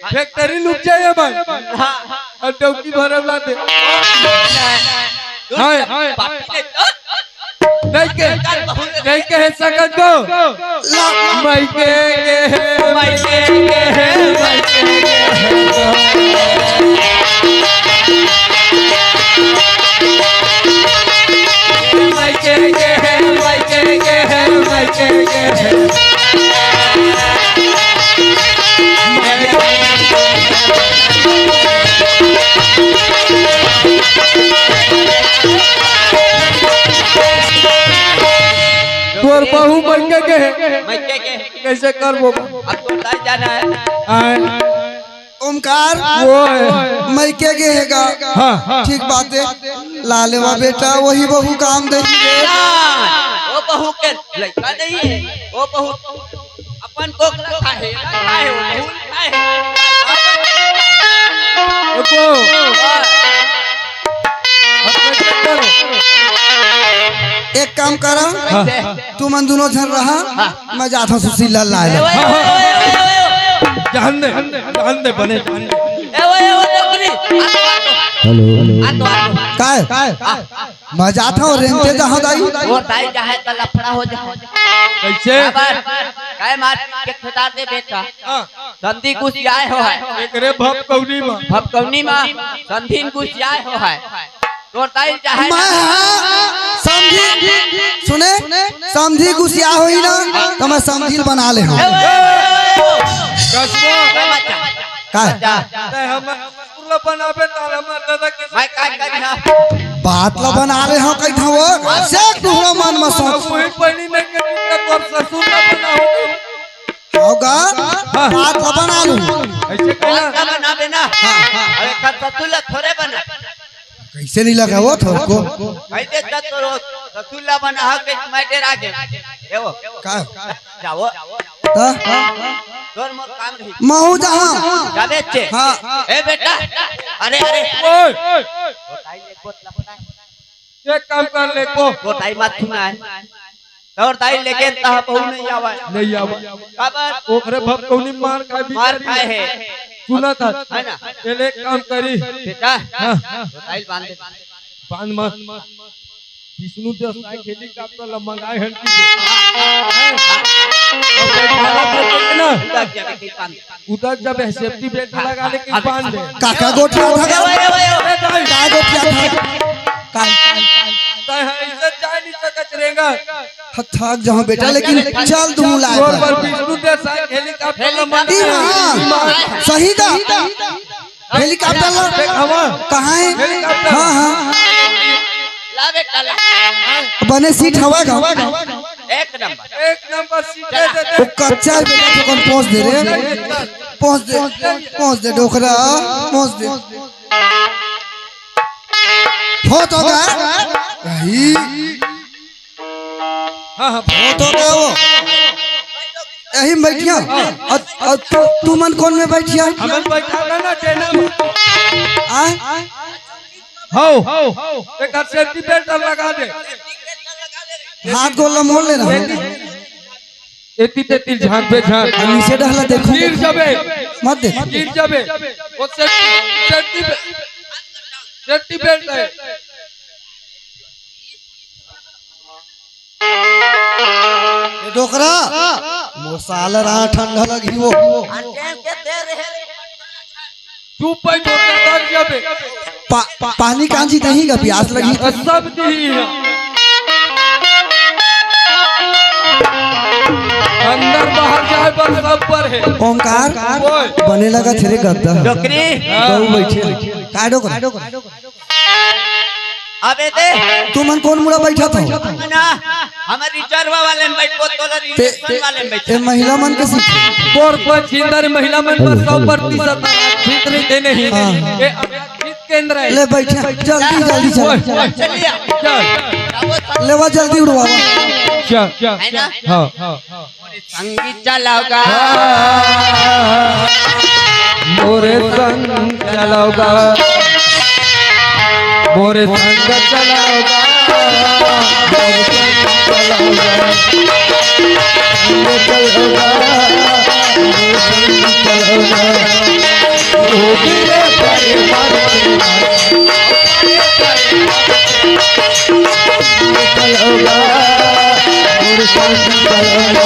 फैक्ट्री लुक जाए बन हां और डौकी भरब ला दे हां नहीं के है सकत को मैं के तोर बहू मन के मैं के कैसे करबो अब तो दाई जाना है ओमकार वो मैके गेगा हाँ ठीक बात है लालेवा बेटा वही बहू काम देंगे वो बहू के लड़का नहीं है वो बहू अपन को रखा है वो बहू एक काम करा तू मन दोनों झर रहा मैं जाता हूँ सुशीला लाए जान दे बने काय मैं जाता हूँ रेंटे जहाँ दाई वो दाई चाहे तो लफड़ा हो जाए कैसे काय मार के खिता दे बेटा संधि कुछ आए हो है एकरे भपकौनी में संधि कुछ आए हो है तो दाई चाहे समझी सुने समझी गुस्सा होई ना तो मैं समझिल बना ले हूँ बात ला बना रहे हो कहीं वो से दूसरा मन में सोच होगा बात ला बना लूं ऐसे कहना बना देना अरे ससुला थोड़े बना कैसे नहीं लगा वो थोड़ा को कैसे तो ससुला बना के मैटर आगे एवो का जाओ ता तोर मोर काम रही महू जहां जाबे छे हां ए बेटा अरे ओए गोटाई ले गोतला बनाए एक काम कर ले को गोटाई मत सुना है और ताई लेके ता बहु नहीं आवा खबर ओकरे भपकौनी मार खाए है सुना था है ना पहले एक काम करी बेटा हां गोटाई बांध दे बांध मत विष्णु देसाई हेलीकॉप्टर ला मंगाए हन की ना उधर जब सेफ्टी बेल्ट लगा ले के बांध दे काका गोठिया था का गोठिया था का ऐसे जाए नहीं सकत रहेगा थक जहां बेटा लेकिन चल तू लाए और पर विष्णु देसाई हेलीकॉप्टर ला मंगाए सही दा हेलीकॉप्टर ला हवा कहां है हेलीकॉप्टर हां हां ला बेटा ला बने सीट हवा का एक नंबर सीट दे दे वो कच्चा है बेटा तो कौन पहुंच दे डोकरा पहुंच दे हो तो गया यही हां हां हो तो गया वो यही बैठिया और तू मन कौन में बैठिया हम बैठा ना चैनल आ हो एक सेफ्टी बेल्ट लगा दे हाथ गोला मोड़ लेना एती तेती झांक पे झांक नीचे डहला देखो गिर जाबे मत देख गिर जाबे वो सेफ्टी बेल्ट है डोकरा मोसाल रहा ठंडा लगी वो टाइम के दे रहे चुप बैठो कर जाबे पानी कांची नहीं का प्यास लगी सब दी अंदर बाहर जाए पर सब पर है ओमकार बने लगा तेरे गद्दा डोकरी बहु बैठे का डोकरा अबे दे तू मन कौन मुड़ा बैठा था ना हमारे रिजर्व वाले में बैठ को तोला रिलेशन वाले में बैठ ए महिला मन के सीट और कोई चिंता नहीं महिला मन पर 100% जीत नहीं देने ही ये जीत केंद्र है ले बैठे जल्दी जल्दी चल चलिए चल ले वो जल्दी उड़वा चल है ना हां संगीत चलाओगा मोरे संग चलाओगा मोरे संग चलाओगा मोरे संग चलाओगा मोरे चलाओगा मोरे संग चलाओगा ओ तेरे परिवार चलाओगा मोरे संग चलाओगा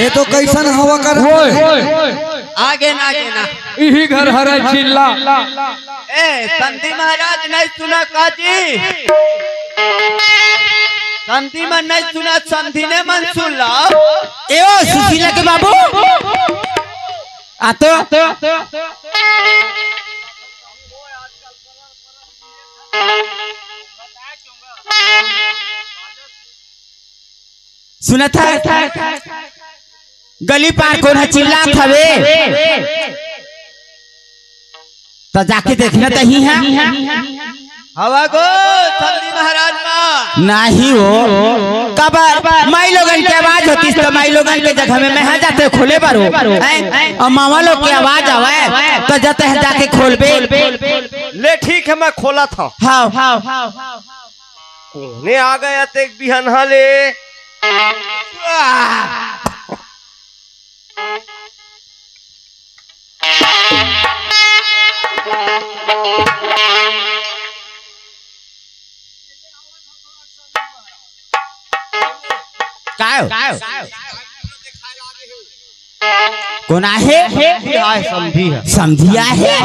ये तो कैसन हवा कर आगे ना यही घर हरा चिल्ला ए संधि महाराज नहीं सुना काजी संधि मन नहीं सुना संधि ने मन सुन ला ए ओ सुशीला के बाबू आतो सुना था गली पार कौन है चिल्ला हवे तो जाके देखना तो ही है हवा को संधि महाराज का नहीं हो कबर माई लोगन की आवाज होती तो माई लोगन के जगह में मैं जाते खोले बारो और मामा लोग की आवाज आवे तो जाते हैं जाके खोल बे ले ठीक है मैं खोला था हाँ कोने आ गया ते बिहनहा ले कौन आहे समझी है समझिया है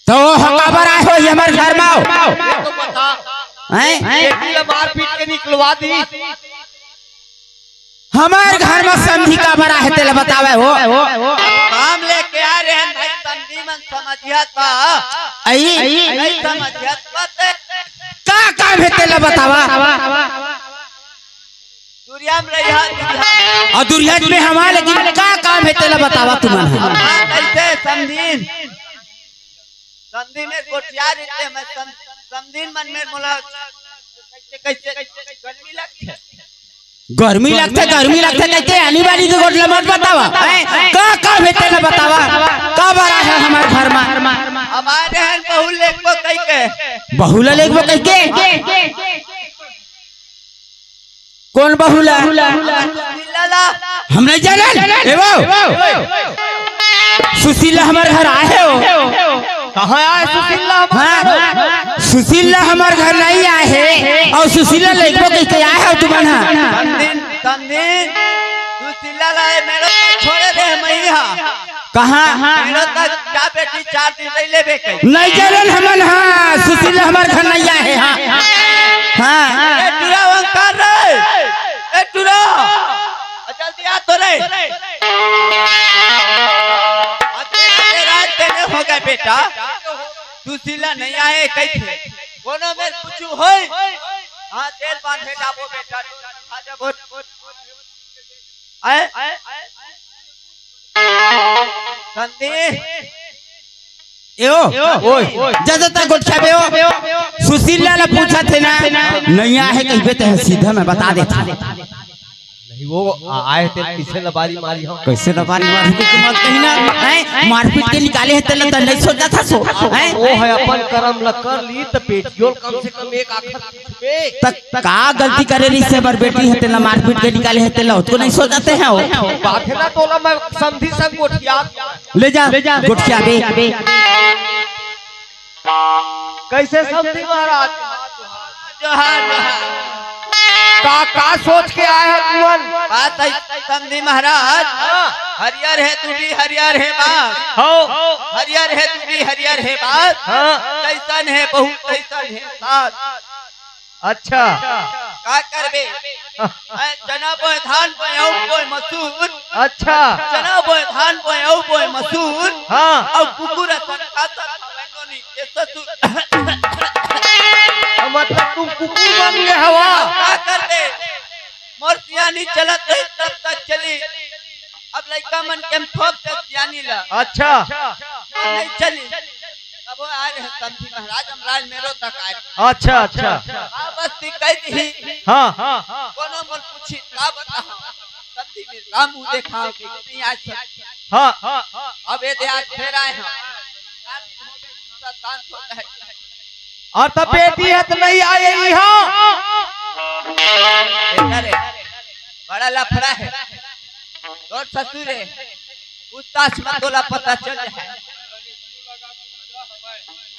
तो खबर आए हो ये हमारे घर में आओ मारपीट के निकलवा दी हमारे घर में समझी का बड़ा है तेरे बतावे हो काम लेके आ रहे हैं भाई संधि मन समझिया था नहीं समझिया का काम है तेरे बतावा दुरिया में रहा और दुर्या में हमारे लेकिन का काम है तेरे बतावा तुम्हारा कैसे समझीन संधि में कोटिया रहते मैं समझीन मन में बोला कैसे गर्मी लगते गर्मी लगते कहते आनी वाली के गोटला मत बतावा का काम है तेरे बतावा का बड़ा है हमारे घर में हमारे हैं बहु लेख को कह के बहुला लेख वो कह के कौन बहुला हम नहीं जाने सुशीला हमारे घर आए हो कहाँ आए सुशीला सुशीला हमारे घर नहीं आए है और सुशीला लेखो कैसे आए हो तुम्हारा सुशीला लाए मेरे छोड़े दे मैया कहाँ मेरे तक क्या बेटी 4 दिन नहीं ले बेके नहीं जाने हमन हाँ सुशीला हमारे घर नहीं आए है हाँ ए टुरा वंकार रे ए टुरा जल्दी आ तो रे तेरा हो गया बेटा सुशीला नहीं आए कैसे कोनो में कुछ होय हां तेल बांधे जाबो बेटा खा जाबो आए संदीप यो जजता गोठा बे सुशील लाल पूछा थे ना नहीं आए कहीं पे सीधा मैं बता देता नहीं वो आए थे किसे लबारी मारी हम कैसे लबारी मारी के मत कहीं ना हैं मारपीट के निकाले है तल तो नहीं सोचा था सो हैं वो है अपन कर्म ल कर ली तो पेटियोल कम से कम एक आखर पे तक का गलती करे रही से बर बेटी है तेला मारपीट के निकाले है तेला उसको नहीं सोचते हैं वो बात है ना तोला मैं समझी सब गोठिया ले जा गोठिया बे कैसे समझी महाराज जोहार का सोच के आए हैं तुमन बात है समझी महाराज हरियर है तू भी हरियर है बात हो हरियर है तू भी हरियर है बात हाँ कैसन है बहुत कैसन है साथ अच्छा का करबे चना बोए धान बोए औ बोए मसूर अच्छा चना बोए धान बोए औ बोए मसूर हाँ और कुकुर सन खाता बनोनी ये ससुर मतलब तुम कुकुर बन गए हवा का कर दे मोर सियानी चलत रही तब तक चली अब लड़का मन के ठोक के सियानी ला अच्छा नहीं चली अब वो आ रहे समझी महाराज हमराज मेरो तक आए अच्छा अच्छा बस ती कह दी हाँ कोनो मन पूछी का बता समझी में राम मुंह देखा कि नहीं आज हाँ अब ये दे आज फिर आए हैं तान होता है और तब बेटी है तो नहीं आए यहाँ बड़ा लफड़ा है और ससुर है पूछताछ मत तोला पता चल जाए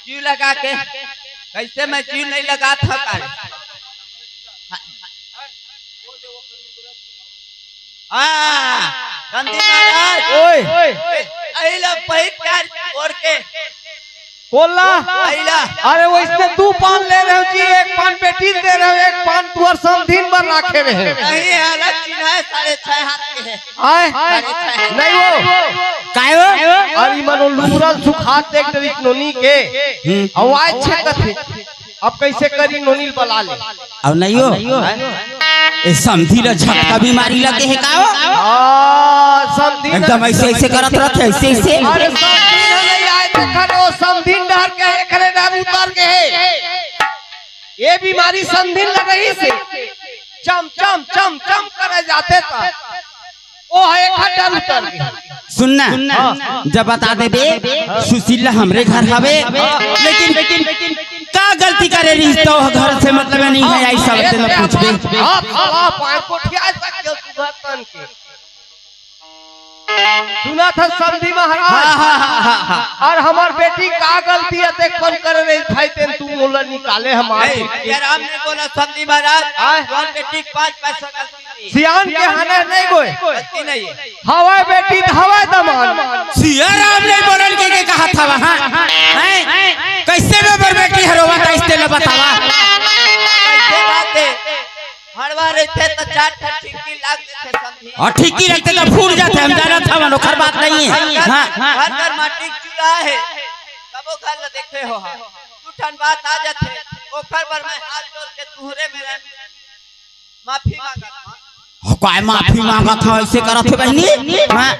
जीव लगा के कैसे मैं जीव नहीं लगा था गांधी महाराज ओए अहिला पहिर प्यार छोड़ के बोला अहिला अरे वो इसमें तू पान ले रहे हो जी एक पान बेटी दे रहे हो एक पान तू और समधीन पर रखे रहे नहीं अलग चीज है 6.5 हाथ के है आए 6.5 नहीं वो काय हो अरे मनो लूरल सुखात देख तरी नोनी के आवाज छे कथे अब कैसे करी नोनी बला ले अब नहीं हो ए समधी ल झटका बीमारी लगे है का हो समधीन एकदम ऐसे ऐसे करत रहते ऐसे ऐसे अरे समधीन नहीं आए देखा नो समधीन डर के है करे डर उतार के है ये बीमारी समधीन लग रही से चम चम चम चम करे जाते था ओ है एक डर उतर गया सुनना जब बता दे बे सुशीला हमरे घर हवे लेकिन का गलती करे रही तो घर से मतलब नहीं है ऐसा बात न पूछबे हां साला पांच कोठिया तक के सुबह तन के सुना था समधी महाराज और हमार बेटी का गलती है देख कौन कर रही भाई तेन तू मोला निकाले हमारे यार हमने बोला समझी महाराज कौन बेटी 5 पैसा गलती नहीं सियान के हने नहीं गोए गलती नहीं है हवाई बेटी हवाई दमान सिया राम ने बोलन के कहा था वहां हैं कैसे बेबर बेटी हरोवा का इसने बतावा कैसे बात है हरवा रहते तो 4 ठिकी लाग देते समझी और ठीकी रखते तो फूट जाते हम जाना था मनो खर बात नहीं है हां घर घर माटी चूल्हा है सबो घर ल देखे हो तू ठन बात आ जाते ओखर पर मैं हाथ जोड़ के तुहरे मेरे माफी मांगा काय माफी मांगा था ऐसे करत है बहनी हां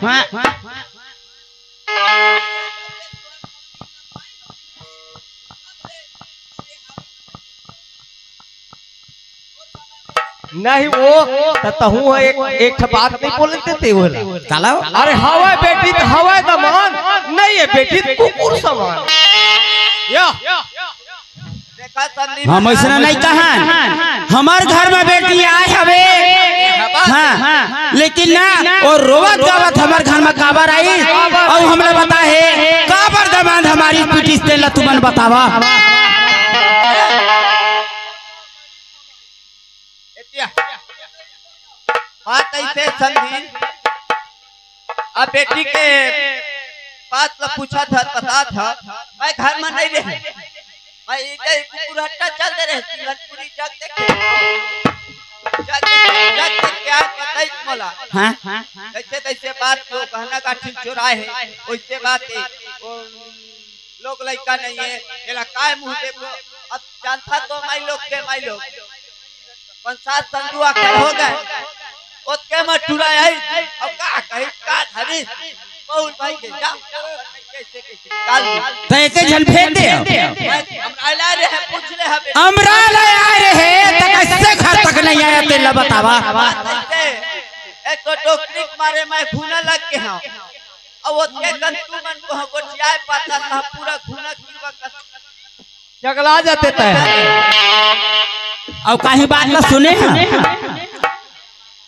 नहीं वो तहू एक बात नहीं बोलते थे वो काला अरे हवाई बेटी तो हवाई दमान नहीं है बेटी कुकुर समान या देखा संदीप हम ऐसा नहीं कहा हमार घर में बेटी आए हवे हाँ लेकिन ना और रोवत गावत हमार घर में काबर आई और हमने बता है काबर दमाद हमारी पीठी से ला तुमन बतावा बात ऐसे संधि अब बेटी के बात ला पूछा था पता था मैं घर में नहीं रहे मैं इधर कुकुर हट्टा चल दे रहे पूरी जग देखे जग क्या पता ही मोला हाँ कैसे कैसे बात को कहना का ठीक चोराए है वैसे बात है लोग लड़का नहीं है तेरा काय मुंह देखो अब जानता तो माई लोग पंचायत संडुआ कर हो गए ओके में टुरा आई अब का कही का धरी बहुत भाई के जा कैसे काल तो एक जन फेंक दे हमरा रे है पूछ ले है हमरा ले आ रहे त कैसे घर तक नहीं आया तेला बतावा एक तो टोकरी मारे मैं घूना लग के हां अब ओके कंतु मन को गोटिया पाता था पूरा घूना कीवा जगला जाते तय और कहीं बात ना सुने हैं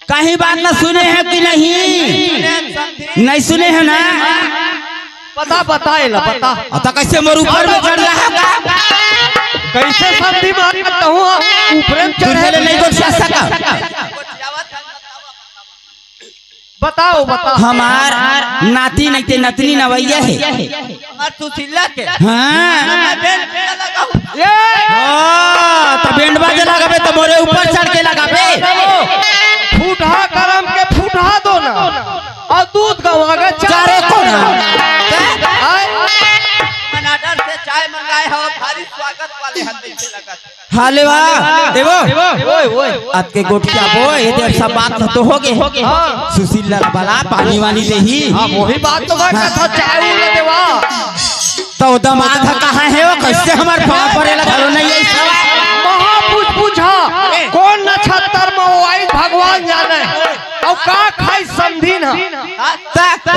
कहीं बात ना सुने हैं कि नहीं सुने हैं ना पता पता तो कैसे मोर ऊपर में चढ़ रहा है कैसे संधि मारी बताऊं ऊपर में चढ़े नहीं गोटिया सका बताओ हमार नाती नहीं ते नतनी नवैया है हमार तू सिल्ला के हाँ तो बैंड बाजे लगाबे तो मोरे ऊपर चढ़ के लगाबे फूटा करम के फूटा दो ना और दूध गवागा चारे को ना मनाडर से चाय मंगाए हो भारी स्वागत वाले हाथ से लगा हाले वाह देवो आपके गोटिया बो ये देव सब बात तो हो गए सुशील वाला पानी वानी दे ही वही बात तो मैं था चाय ले देवा तो दमाद कहाँ है वो कैसे हमारे पाँव पड़ेला घरों नहीं है महा पूछा कौन नक्षत्र में वो आई भगवान जाने और का खाई समझी ना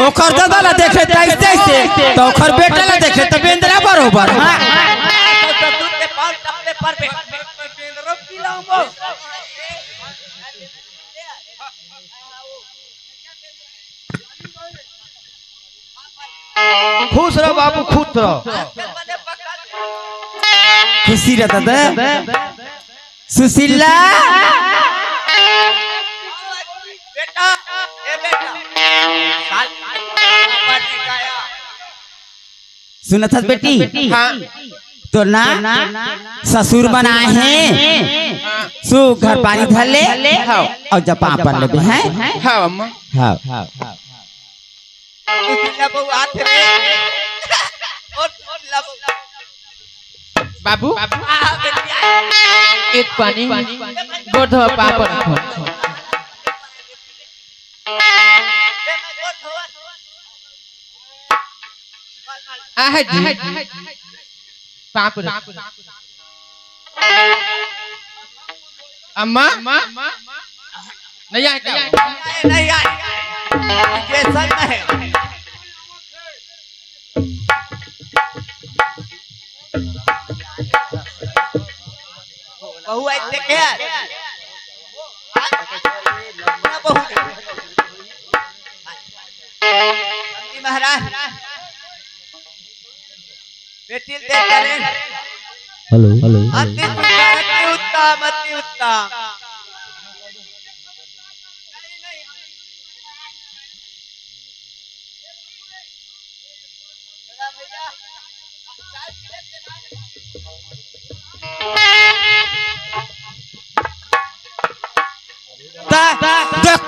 ओकर दादा ला देखे तैसे तो ओकर बेटा ला देखे तो बेंद्रा बरोबर हां तो दूध के पाल टपले पर बेंद्रो पिलाऊंगो खुश रहो बाबू खुश रहो खुशी रहता था सुशीला बेटा ए बेटा साल सुना था बेटी हाँ तो ना ससुर बनाए हैं सु घर पानी धर ले और जब पापा ले हैं हाँ अम्मा हाँ सुशीला बहू हाथ में और बाबू बेटिया एक पानी गोधवा पापड़ रखो आह जी पापड़ अम्मा नहीं आए क्या नहीं आई ये सच है बहू आई देखे बहू महाराज बेटी दे करें हेलो अति उत्तम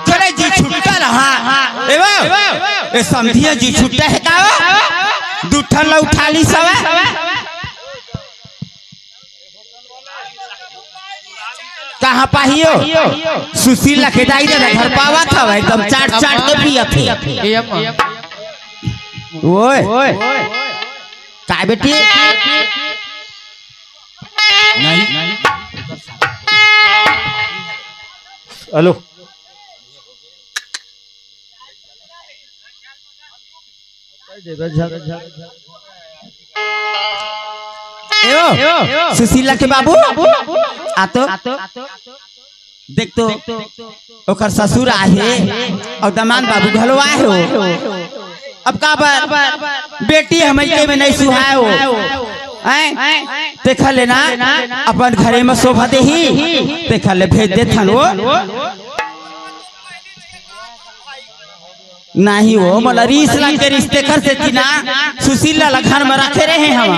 करे जी छुट्टा रहा ए समझिए जी छुट्टा है का दूठन ला उठा ली सब कहाँ पाहियो सुशील लखेदाई दे घर पावा था एकदम चाट के पिया थे ओए का बेटी नहीं हेलो सुशीला के बाबू आतो देख तो ओकर ससुर आहे और दामाद बाबू घलो आए हो अब का बार बेटी हमके में नहीं सुहाए हो देखा लेना अपन घरे में शोभा दे ही देखा ले भेज दे थन वो नहीं हो मला रीस लाग के रिश्ते कर देती ना सुशीला ला घर में रखे रहे हम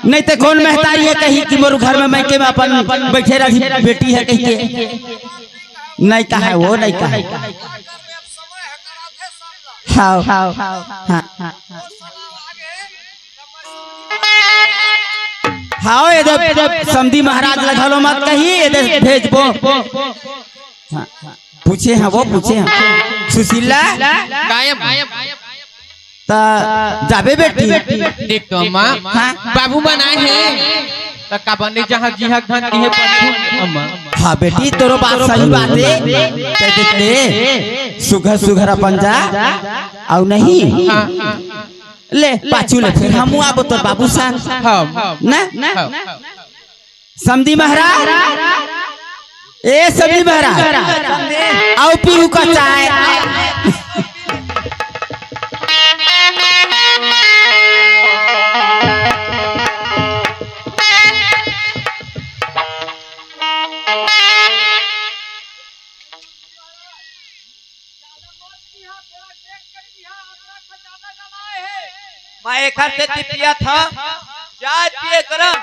नहीं तो कौन महतारी है कहीं कि मोर घर में मैके में अपन बैठे रही बेटी है कहीं के नहीं कहा वो नहीं कहा हाँ हाँ हाँ ये समधी महाराज लगलो मत कही ये भेजबो। हाँ, पूछे हैं वो पूछे हैं सुशीला गायब ता जाबे बेटी देख तो अम्मा बाबू बनाए हैं तो का बने जहां जिहा धन दिए पछू अम्मा। हाँ बेटी तोरो बात सही बात है ते देखते सुघर सुघर अपन जा औ नहीं ले पाछू ले फिर हम आबो तोर बाबू संग ना समधी महाराज ए समधी महाराज आओ पीहू का चाय। मैं एक हाथ से टिपिया था चाय पिए गरम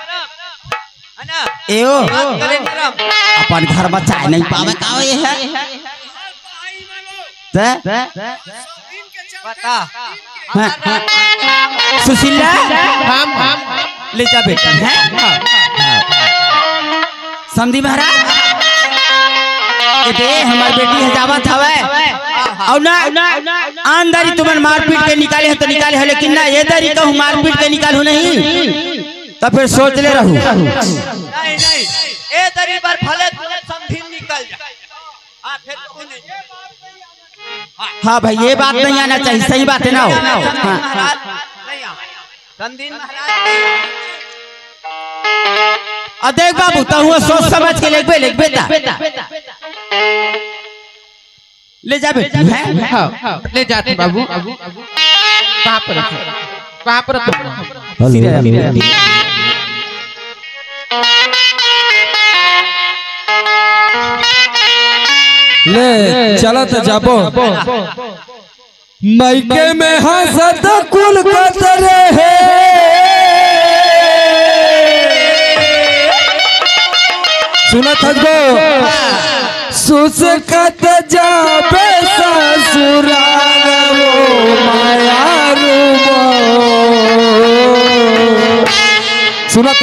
है ना एओ गले गरम अपन घर में चाय नहीं पावे का ये है बता सुशीला हम ले जा बेटी है समधी महाराज दे हमार बेटी हजावत हवे और ना आंदरी तुमन मारपीट के निकाले है तो निकाले है लेकिन ना ये दरी कहूँ मारपीट के निकालू नहीं तो फिर सोच ले रहूं। नहीं ए दरी पर भले तुझे समधी निकल जाए हां फिर तू नहीं। हाँ भाई ये बात नहीं आना चाहिए सही बात है ना हो। महाराज नहीं आ संदीन महाराज देख बाबू तो हुआ सोच समझ के ले बेटा ले जा बेटी हाँ ले जाते बाबू कहाँ पर ले चला तो जाबो मायके में हंसत कुल कतरे है सुनत हजगो सुसकत जाबे ससुराल वो माया रूबो सुनत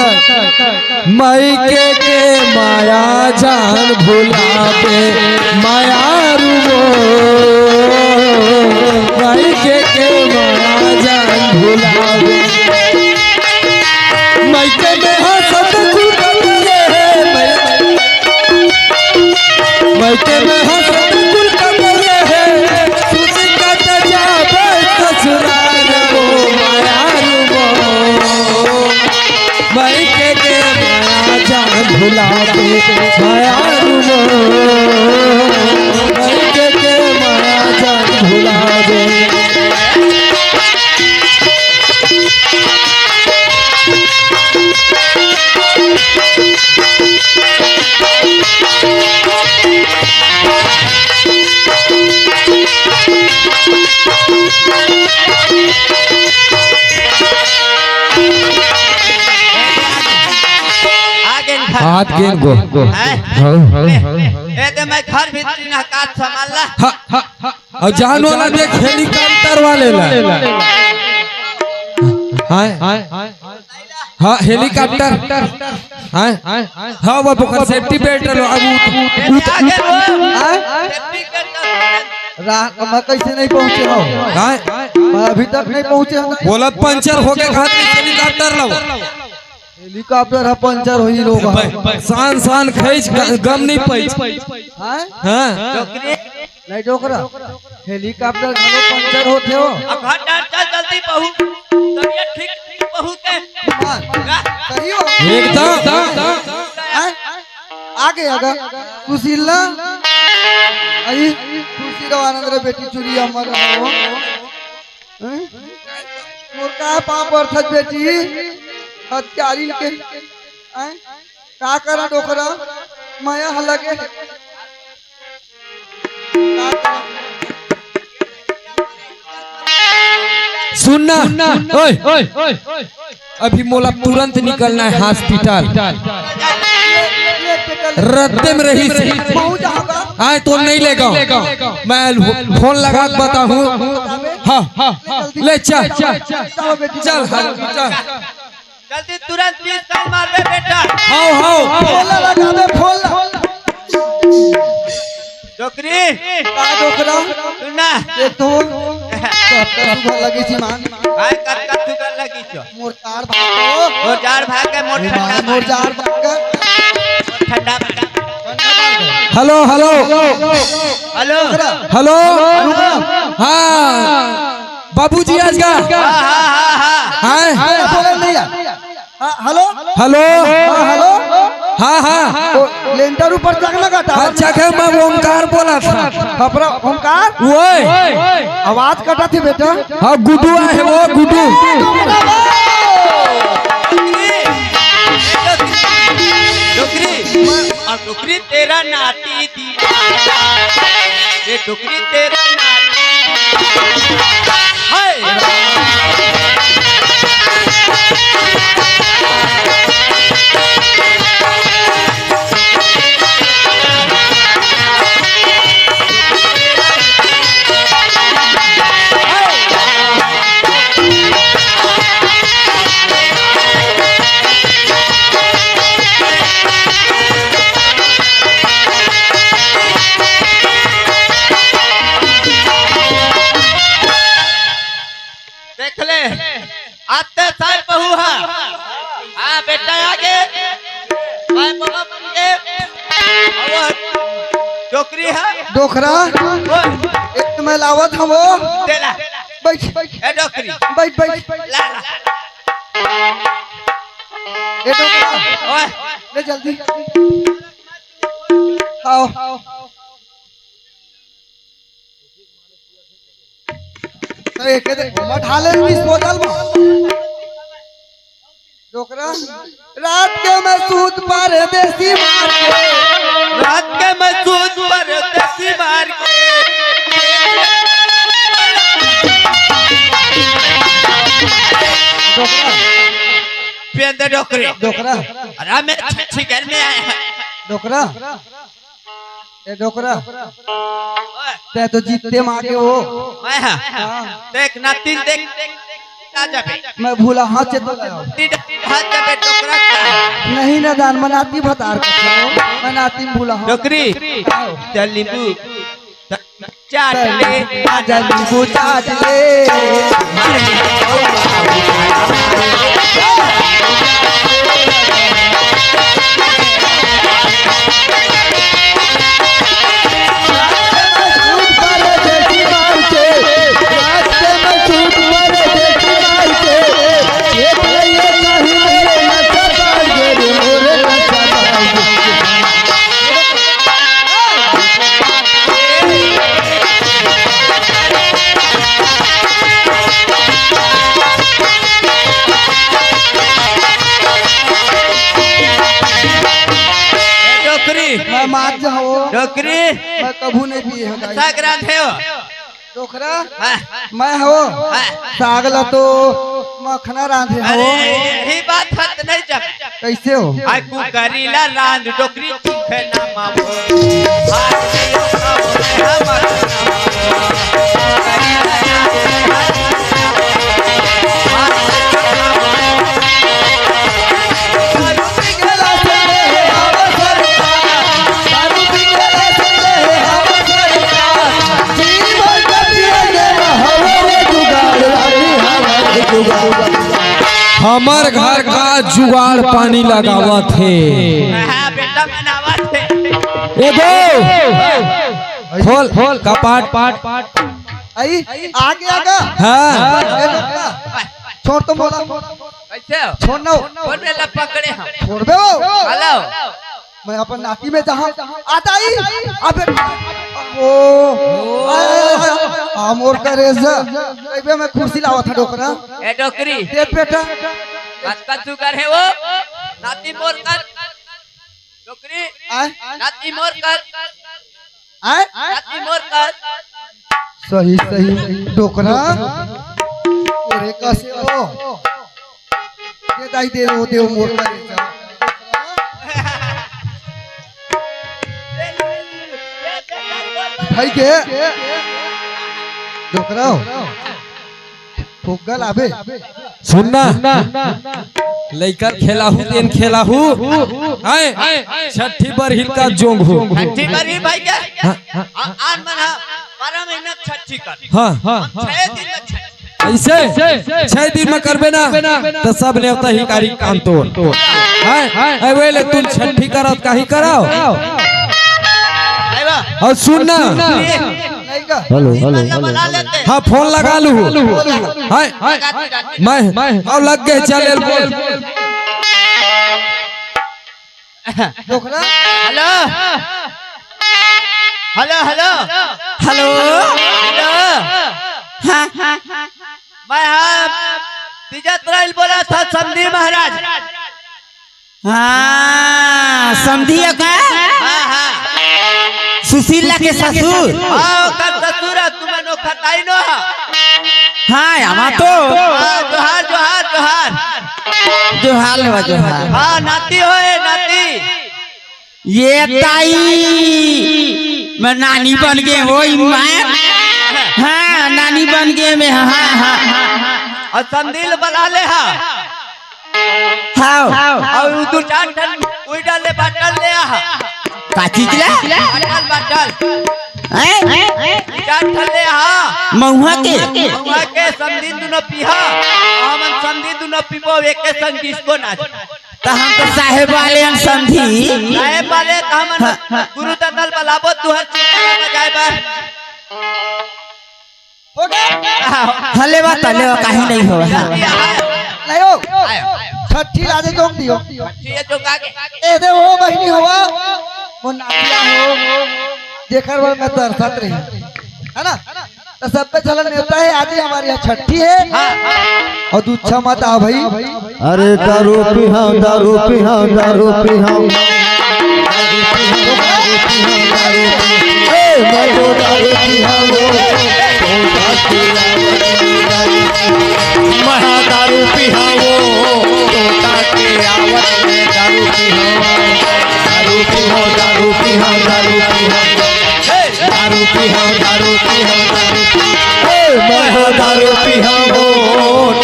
मायके के माया जान भुलाबे माया रूबो मायके के माया जान भुलाबे मायके में हंसत कुल मायके में हंसत कुल कमरे है सुसकत जाबे ससुराल वो माया रूबो मायके के माया जान भुलाबे माया रूबो मायके के माया जान भुलाबे। हाथ गेंद गो ए दे मैं घर भीतर ना काट संभालना और जान वाला देख हेलीकॉप्टर वाले ला हाँ हेलीकॉप्टर हाँ वो पकड़ सेफ्टी बेल्ट लो अब मैं कैसे नहीं पहुँचे हो अभी तक नहीं पहुँचे हम बोला पंचर हो गए हेलीकॉप्टर लो हेलीकॉप्टर है पंचर हो ही लोग शान शान खींच गम नहीं पाई हाँ नहीं डोकरा हेलीकॉप्टर घरो पंचर होते हो अब घर चल जल्दी बहू तबीयत ठीक बहू के सही हो एकदम आगे आगे सुशीला आई खुशी रो आनंद रे बेटी चुरी हमर हो मोर का पाप अर्थक बेटी हत्यारी के का करा डोकरा माया हलगे सुनना ओए अभी मोला तुरंत निकलना है हॉस्पिटल रद्दे में रही आए तो नहीं लेगा मैं फोन लगा बता हूँ हाँ ले चल चल जल्दी तुरंत 20 कान मार बे बेटा। हाउ फोला लगावे फोला डोकरी का डोकरा सुना ये तो सुबह लगी छी मान भाई कब सुगर लगी छो मोरचार भागो वो जार भाग के मोर ठंडा मोरचार भाग ठंडा हेलो हेलो हेलो हेलो हाँ बाबूजी आज का हाँ बोले नहीं हेलो हेलो हेलो हाँ हाँ लेंटर ऊपर चढ़ना का था अच्छा क्या मैं ओमकार बोला था खपरा ओमकार वो आवाज कटा थी बेटा हाँ गुड्डू है वो गुड्डू डोकरी और डोकरी तेरा नाती दीवाना ये डोकरी तेरा नाती हाय देख ले आते साल बहू है हाँ बेटा आगे भाई बाबा बन के और डोकरी है डोकरा बोल एक मैं लावत हम वो तेला बैठ ए डोकरी बैठ बैठ ला ला ए डोकरा ओए ले जल्दी आओ तो एक दे मत हाले इस बोतल में डोकरा रात के मैं सूत पर देसी मार के रात के मसूद पर देसी मार के डोकरा पेंदे डोकरी डोकरा अरे मैं अच्छी घर में आया है डोकरा ए डोकरा ओए ते तो जीतते मांगे हो मैं हाँ देख नातिन देख आ जाबे मैं भूला हाथ से तो लाया हाथ जाबे डोकरा का नहीं ना दान मनाती भतार का मनाती भूला हाथ डोकरी चल नींबू चाट ले आजा नींबू चाट ले मैं मार जाओ डोकरी मैं कभू नहीं पिए हो गाई सागरात है वो डोकरा हाँ। मैं हो हाँ। सागला तो मखना रांधे अरे हो यही बात हत नहीं जब कैसे हो आई कुकरीला रांध डोकरी चुखे ना मामो हाथ में खाओ मैं हमर हमार घर का जुगाड़ पानी लगावत है हाँ बेटा मनावत है एगो खोल कपाट पाट आई आगे आगा हाँ ए डोकरा छोड़ तो बोला कैसे हो छोड़ ना बोल में लप पकड़े हम छोड़ दो हेलो मैं अपन नाती में जहाँ आता ही अबे ओ आमोर करे से मैं कुर्सी लावा था डोकरा ए डोकरी दे बेटा का शुगर है वो नाती मोर कर डोकरी आए नाती मोर कर आए नाती मोर कर सही सही डोकरा अरे कैसे हो दे दाई दे वो दे मोर करे भाई के डोकरा फुगल आबे सुनना लइकर खेलाहू तेन खेलाहू हैं छठी पर हिलका जोंग हो छठी पर ही भाई क्या आन मना 12 महीना छठी कर हाँ हाँ 6 दिन में छठी ऐसे 6 दिन में करबे ना तो सब ने होता ही कारी काम तोड़ है वे ले तुम छठी करत काहे कराओ और सुनना हेलो बना लेते हाँ फोन लगा लू मैं और लग गए चल बोल दोखरा hello hello hello hello hello हाँ मैं तिजत राइल बोला था समधी महाराज हाँ समझिए का हाँ हाँ सुशीला के ससुर हाँ कर ससुर तुम्हें नो खताई नो हाँ हमा तो जोहार जोहार जोहार जोहार हो जोहार हाँ नाती होए नाती ये ताई मैं नानी बन गए वो मैं हाँ नानी बन गए मैं हाँ हाँ और संदिल बना ले हाँ और दो चार टन उई डाले बाटल ले का चीज ला बाटल बाटल चार टन ले महुआ के महुआ के संदिल दुनो पीहा हमन संदिल दुनो पीबो एक के संग किसको ना तो हम तो साहेब वाले हम समझी साहेब वाले हमन गुरु ददल बलाबो तुहर चिंता बजाय बार हले बात कहीं नहीं हो नहीं हो छठी लादे जोंग दियो ठीक है जोगा के ए दे वो बहिनी हवा वो नातिया हो देखर वर में तरसत रही है ना तो सब पे चलन होता है आज ही हमारे यहाँ छठी है और दूछा मत आ भाई अरे दारू पिहाओ दारू पिहाओ दारू पिहाओ महा दारू पिहाओ तोता के आवत में दारू पिहाओ दारू पिहाओ दारू पिहाओ दारू पिहाओ दारू पिहाओ महा दारू पिहाओ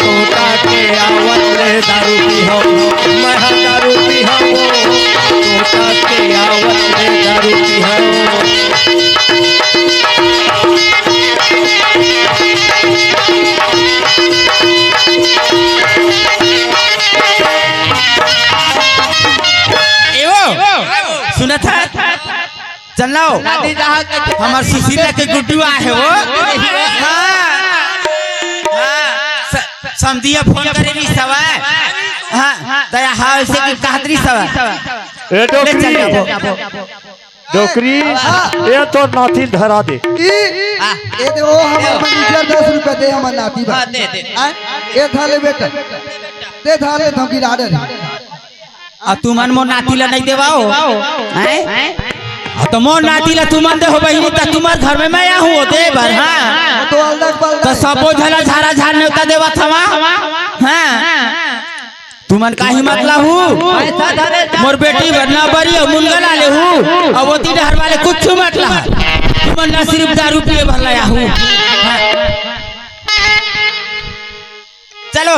तोता के आवत में दारू पिहाओ महा दारू पिहाओ तोता के आवत में दारू पिहाओ सुना था चलो हमार सुशीला के गुड्डुआ है वो समझिए फोन करेगी सवा हाँ दया हाँ ऐसे की कहतरी सवा ए डोकरी ये तो नाती धरा दे ये दे वो हमारे मैनेजर 10 रुपए दे हमारे नाती बा दे ये थाले बेटा दे थाले धमकी डाडर आ तू मन मो नाती ला नहीं देवाओ हैं तो मो नाती ला तू मन दे हो बहिनी त तुम्हार घर में मैं हूं दे बर हां तो अलग बल तो सबो झला झारा झार नेवता देवा थवा हां तू मन काहे मतलब हूं मोर बेटी बरना बरी और मुनगला ले हूं और वो तीन हर वाले कुछ मतलब तू मन ना सिर्फ दारू पिए भला या हूं चलो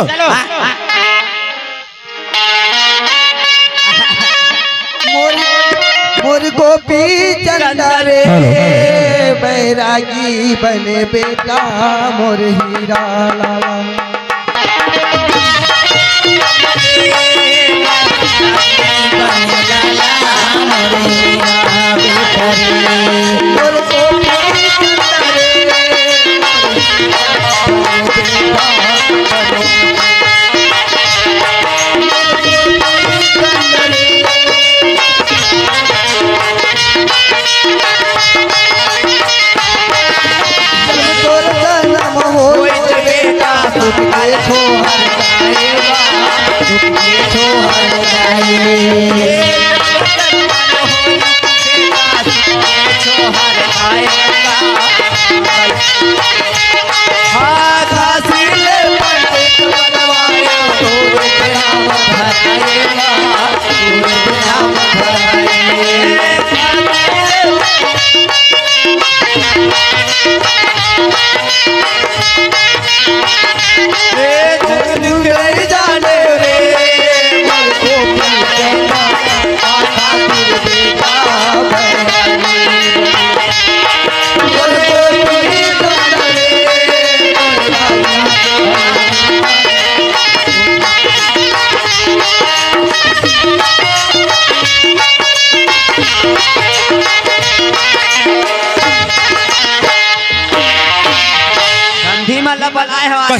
मोर गोपी चंदरे बैरागी बने बेटा मोर हीरा लाला मोर गोपी चंदरे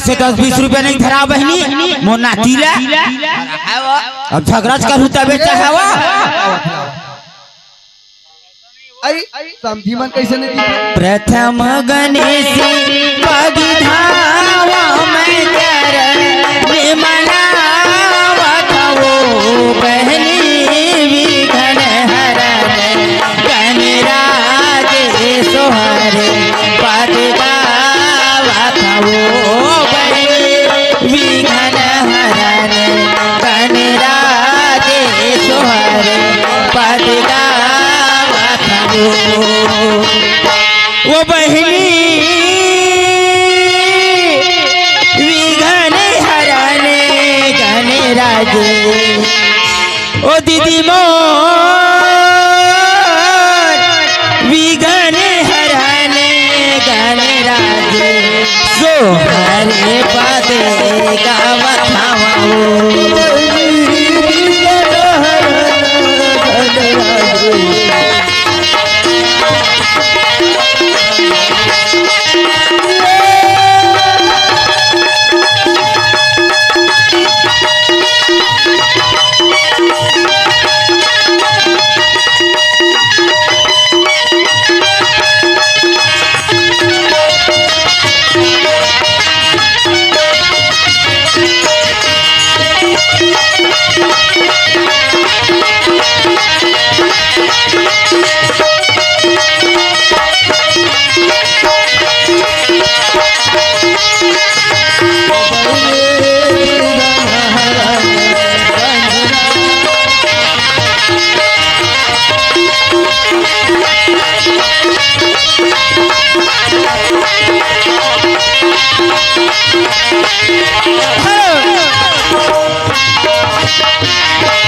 से 10-20 रुपया नहीं धरा बहनी मोना तीला है वो अब झगड़ा करू तबे चाहवा आई समझी मन कैसे नहीं दिखे? प्रथम गणेश पगिधावा मैं कर मनावत हो बहनी विघन हरण गणराज सोहर पद गावत हो बहनी विघन हरण गणराज सोहर पद गावत हो वो बहनी विघन हराने गने राजे ओ दीदी मोर विघन हराने गने राजे सो हरे पदे गावत हवा Hey!